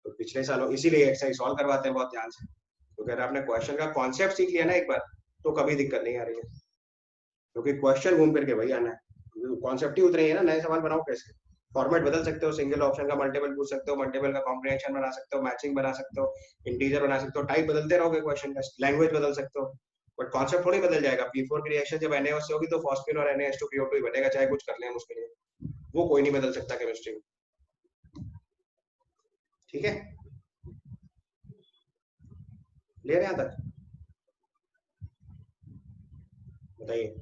तो पिछले सालों इसीलिए एक्सरसाइज सॉल्व करवाते हैं बहुत ध्यान से, तो अगर आपने क्वेश्चन का कॉन्सेप्ट सीख लिया ना एक बार, तो कभी दिक्कत नहीं आ रही है, क्योंकि क्वेश्चन घूम फिर के वही आना है, कॉन्सेप्ट ही उतरे ही है ना, नए सवाल बनाओ कैसे? फॉर्मेट बदल सकते हो, सिंगल ऑप्शन का मल्टीपल पूछ सकते हो, मल्टीपल का कॉम्प्रिहेंशन बना सकते हो, मैचिंग बना सकते हो, इंटीजर बना सकते हो, टाइप बदलते रहोगे क्वेश्चन का, लैंग्वेज बदल सकते हो, बट कॉन्सेप्ट थोड़ी बदल जाएगा। P4 की रिएक्शन जब NaOH से होगी तो फॉस्फीन और NaH2PO2 ही बनेगा, चाहे कुछ कर लें हम उसके लिए, वो कोई नहीं बदल सकता केमिस्ट्री में। ठीक है, ले रहे हैं यहाँ तक? बताइए।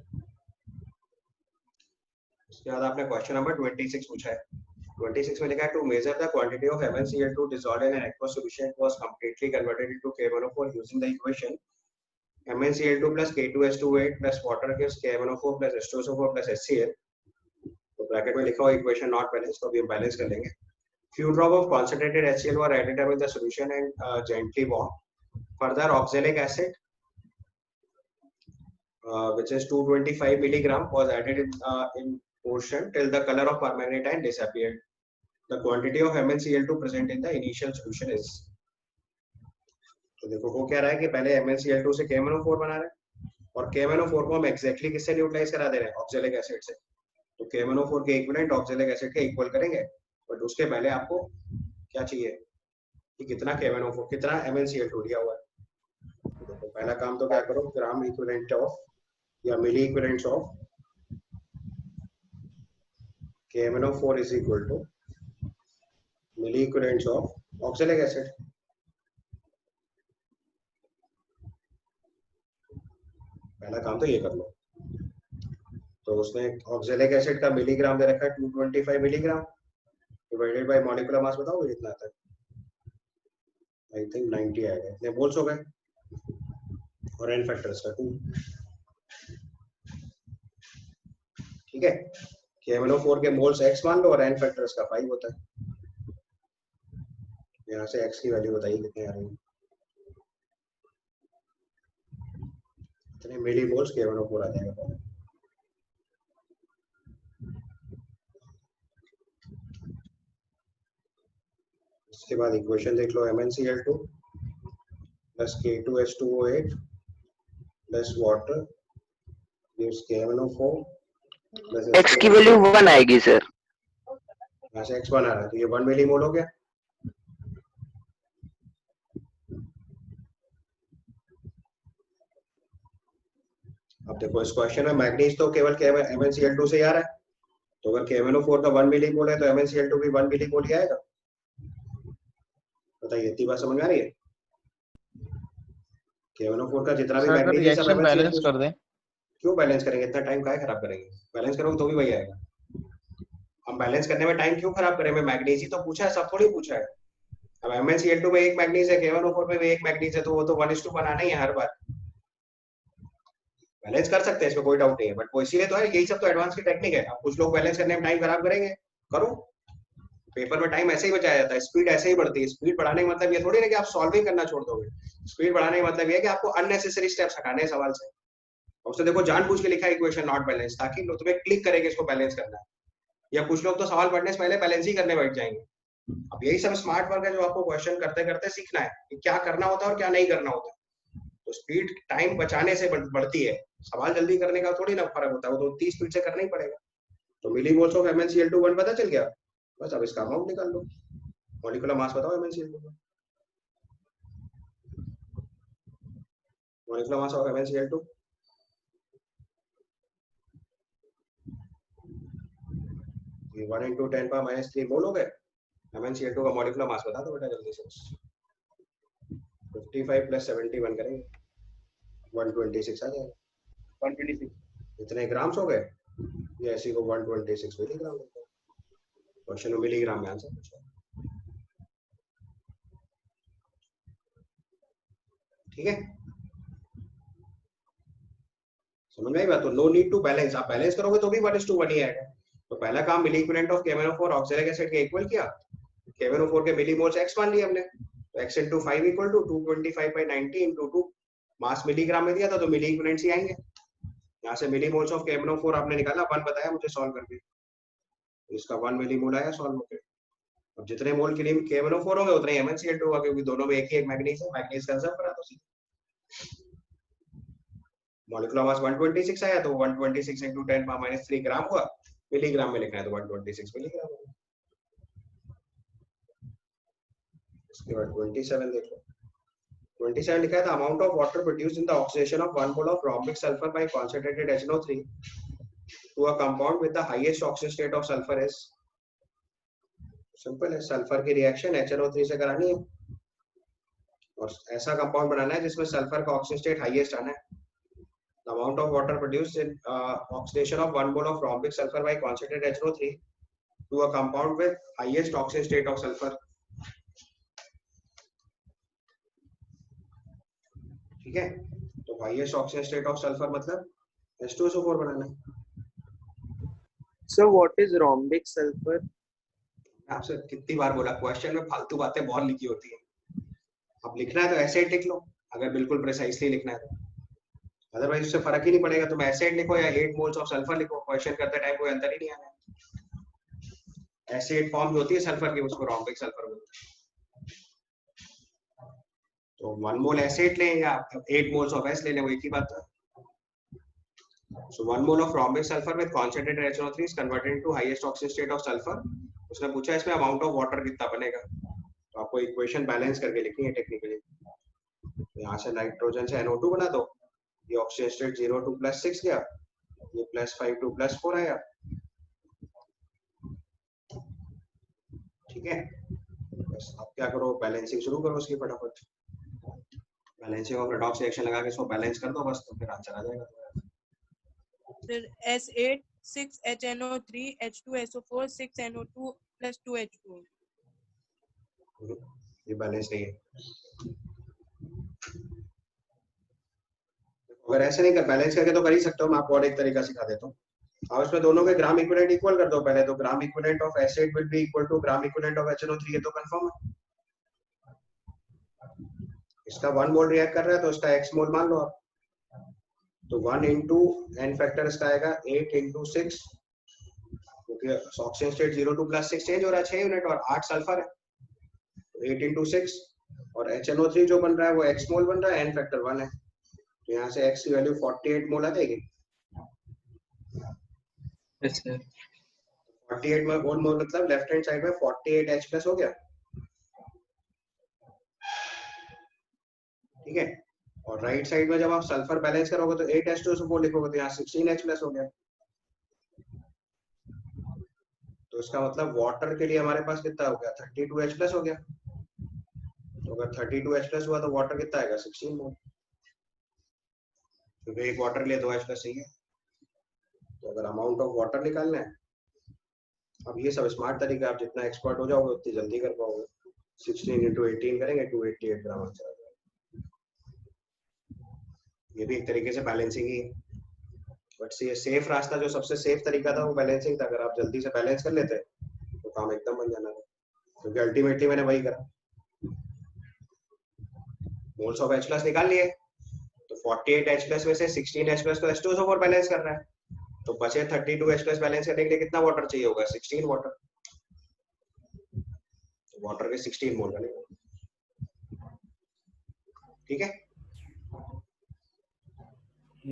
उसके बाद आपने क्वेश्चन नंबर 26 पूछा है। 26 में लिखा है to measure the quantity of MnCl2 dissolved in an aqueous solution was completely converted into KMnO4 using the equation MnCl2 plus K2S2O8 plus water gives KMnO4 plus H2SO4 plus HCl। तो bracket में लिखा हुआ equation not balance, तो अभी हम balance कर लेंगे। Few drop of concentrated HCl were added with the solution and gently warmed. Further, oxalic acid, which is 225 milligram, was added in portion till the color of permanganate disappeared. The quantity of MnCl2 present in the initial solution is. तो देखो वो क्या रहा है कि पहले MnCl2 से KMnO4 बना रहे हैं और KMnO4 को हम एग्जैक्टली किससे न्यूट्रलाइज करा दे रहे हैं, ऑक्सैलिक एसिड से. तो KMnO4 के इक्विवेलेंट ऑक्सैलिक एसिड के इक्वल करेंगे, बट उसके पहले आपको क्या चाहिए कि कितना KMnO4 कितना MnCl2 लिया हुआ है. तो पहला काम तो क्या करो, ग्राम इक्विवेलेंट ऑफ या milliequivalents of KMnO4 is equal to milliequivalents of oxalic acid. पहला काम तो ये कर लो. तो उसमें ऑक्सैलिक एसिड का मिलीग्राम दे रखा है 225 milligram divided by molecular mass. बताओ कितना आता है. आई थिंक 90 आएगा. इतने मोल्स हो गए और एन फैक्टर इसका 2. ठीक है. KMnO4 के मोल्स x मान लो और एन फैक्टर इसका 5 होता है. यहाँ से x की वैल्यू बताइए कितनी आ रही है. इतने मिली मोल्स KMnO4 आ जाएगा. इसके बाद इक्वेशन देख लो. MnCl2 plus K2H2O8 plus water gives KMnO4 plus x की वैल्यू 1 आएगी सर. यहाँ से x1 आ रहा है तो ये 1 मिली मोल हो गया. अब देखो इस क्वेश्चन में मैग्नीज तो केवल MnCl2 से ही आ रहा है. तो अगर KMnO4 का 1 मिली मोल है तो MnCl2 भी 1 मिली मोल ही आएगा. बताइए इतनी बात समझ में आ रही है. KMnO4 का जितना भी मैग्नीज है सब बैलेंस कर दें. क्यों बैलेंस करेंगे, इतना टाइम काहे खराब करेंगे. बैलेंस करोगे तो भी वही आएगा. हम बैलेंस करने में टाइम क्यों खराब करें. मैं मैग्नीज ही तो पूछा है, सब थोड़ी पूछा है. अब MnCl2 में एक मैग्नीज है, KMnO4 में भी एक मैग्नीज है, तो वो तो 1:2 बनाना ही है हर बार. बैलेंस कर सकते हैं, इसमें कोई डाउट नहीं है. बट वो इसीलिए तो है, यही सब तो एडवांस की टेक्निक है. अब कुछ लोग बैलेंस करने में टाइम खराब करेंगे, करो. पेपर में टाइम ऐसे ही बचाया जाता है, स्पीड ऐसे ही बढ़ती है. स्पीड बढ़ाने का मतलब ये थोड़ी है कि आप सॉल्विंग करना छोड़ दोगे. स्पीड बढ़ाने का मतलब ये है कि आपको अननेसेसरी स्टेप्स हटाने हैं सवाल से. उससे देखो जानबूझ के लिखा है इक्वेशन नॉट बैलेंस, ताकि तुम्हें क्लिक करेंगे इसको बैलेंस करना है. या कुछ लोग तो सवाल पढ़ने से पहले बैलेंस ही करने बैठ जाएंगे. अब यही सब स्मार्ट वर्क है जो आपको क्वेश्चन करते करते सीखना है कि क्या करना होता है और क्या नहीं करना होता. तो स्पीड टाइम बचाने से बढ़ती है, सवाल जल्दी करने का थोड़ी ना फर्क होता है. वो तो 30 स्पीड से करना ही पड़ेगा. तो मिली मोल्स ऑफ MnCl2 1 पता चल गया. बस अब इसका अमाउंट निकाल लो. मॉलिक्यूलर मास बताओ MnCl2 का. मॉलिक्यूलर मास ऑफ MnCl2 ये 1 × 10⁻³ मोल हो गए. MnCl2 का मॉलिक्यूलर मास बता दो बेटा जल्दी से. 55 + 71 करेंगे 126 आ जाएगा. 126. इतने ग्राम्स हो गए. ये ऐसी को 126 मिलीग्राम होता है. क्वेश्चन में मिलीग्राम में आंसर पूछा. ठीक है, समझ में आई बात. तो नो नीड टू बैलेंस. आप बैलेंस करोगे तो भी 1:1 ही आएगा. तो पहला काम milliequivalent of KMnO4 oxalic acid के इक्वल किया. KMnO4 के मिली मोल्स x मान लिए हमने. तो x × 5 = 225/90 × 2 मास मिलीग्राम में दिया था तो मिली इक्विवेलेंट्स ही आएंगे. यहाँ से मिली मोल्स ऑफ KMnO4 आपने निकाला, 1 बताया मुझे सॉल्व करके. इसका 1 मिली मोल आया सॉल्व होकर. अब जितने मोल के लिए KMnO4 होंगे उतने MnCl2 होगा, क्योंकि दोनों में एक ही एक मैग्नीज है. मैग्नीज कंजर्व करा दो. मॉलिक्यूलर मास 126 आया तो 126 × 10⁻³ ग्राम हुआ. मिलीग्राम में लिखना है तो 126 मिलीग्राम होगा. इसके बाद 27 देख लो. 27 लिखा है, the amount of water produced in the oxidation of 1 mole of rhombic sulfur by concentrated HNO3 to a compound with the highest oxidation state of sulfur is. Simple है, सल्फर की रिएक्शन HNO3 से करानी है और ऐसा compound बनाना है जिसमें sulphur का ऑक्सीडेशन स्टेट हाईएस्ट आना है. The amount of water produced in oxidation of 1 mole of rhombic sulfur by concentrated HNO3 to a compound with highest oxidation state of sulfur. ठीक है, तो highest oxidation state of sulfur मतलब H2SO4 बनाना है. So what is rhombic sulfur? मैं आपसे कितनी बार बोला, question में फालतू बातें बहुत लिखी होती है। अब लिखना है तो एसिड लिख लो, अगर बिल्कुल प्रिसाइसली लिखना है तो, अदरवाइज उससे फर्क ही नहीं पड़ेगा। तुम एसिड लिखो या 8 मोल्स ऑफ सल्फर लिखो, क्वेश्चन करते टाइम कोई अंतर ही नहीं आना है। एसिड फॉर्म जो होती है सल्फर की, उसको रोम्बिक सल्फर बोलते हैं। तो 1 मोल एसिड लें या 8 मोल्स ऑफ एस ले लें, वो एक ही बात है। So 1 mole of rhombic sulfur with concentrated HNO3 is converted into highest oxidation state of sulfur. उसने पूछा इसमें अमाउंट ऑफ वाटर कितना बनेगा, तो आपको इक्वेशन बैलेंस करके लिखनी है टेक्निकली। यहाँ से नाइट्रोजन से NO2 बना दो, ये ऑक्सीजन स्टेट 0 2 +6 गया, ये +5 2 +4 आया। ठीक है, बस अब क्या करो, बैलेंसिंग शुरू करो उसकी फटाफट। बैलेंसिंग ऑफ रेडॉक्स रिएक्शन लगा के इसको बैलेंस कर दो बस, तो फिर आंसर आ जाएगा। फिर S8 6HNO3 H2SO4 6NO2 + 2H2। ये बैलेंस नहीं है। अगर ऐसे नहीं कर, बैलेंस करके तो कर ही सकते हो, मैं आपको और एक तरीका सिखा देता हूँ। अब इसमें दोनों के ग्राम इक्विवेलेंट इक्वल कर दो पहले, तो gram equivalent of acid will be equal to gram equivalent of HNO3, ये तो कंफर्म है। इसका 1 मोल रिएक्ट कर रहा है तो इसका x मोल मान लो आप, तो 1 into n फैक्टर इसका आएगा 8 into 6, क्योंकि ऑक्सीजन स्टेट 0 2 +6 चेंज हो रहा है 6 यूनिट और 8 सल्फर है, तो 8 into 6 और HNO3 जो बन रहा है वो x मोल बन रहा है, n फैक्टर 1 है, तो यहाँ से x की वैल्यू 48 मोल आ जाएगी। Yes sir. 48 मोल मतलब लेफ्ट हैंड साइड में 48H प्लस हो गया। ठीक है, और राइट साइड में जब आप सल्फर बैलेंस करोगे तो 8H2SO4 लिखोगे तो यहाँ 16H प्लस हो गया। तो इसका मतलब वाटर के लिए हमारे पास कितना हो गया, 32H प्लस हो गया। तो अगर 32H प्लस हुआ तो वाटर कितना आएगा, 16 मोल, क्योंकि एक वाटर के लिए 2H प्लस चाहिए। तो अगर अमाउंट ऑफ वाटर निकालना है, अब ये सब स्मार्ट तरीका, आप जितना एक्सपर्ट हो जाओगे उतनी जल्दी कर पाओगे। 16 into 18 करेंगे 288 ग्राम आंसर आ जाएगा। ये भी एक तरीके से बैलेंसिंग ही है, बट ये सेफ रास्ता, जो सबसे सेफ तरीका था वो बैलेंसिंग था। अगर आप जल्दी से बैलेंस कर लेते तो काम एकदम बन जाना था, क्योंकि अल्टीमेटली मैंने वही करा। मोल्स ऑफ H प्लस निकाल लिए, तो 48H प्लस में से 16H प्लस तो H2SO4 बैलेंस कर रहा है, तो बचे 32H प्लस बैलेंस करने के लिए कितना वाटर चाहिए होगा, 16 वाटर। वाटर के 16 मोल बनेगा। ठीक है।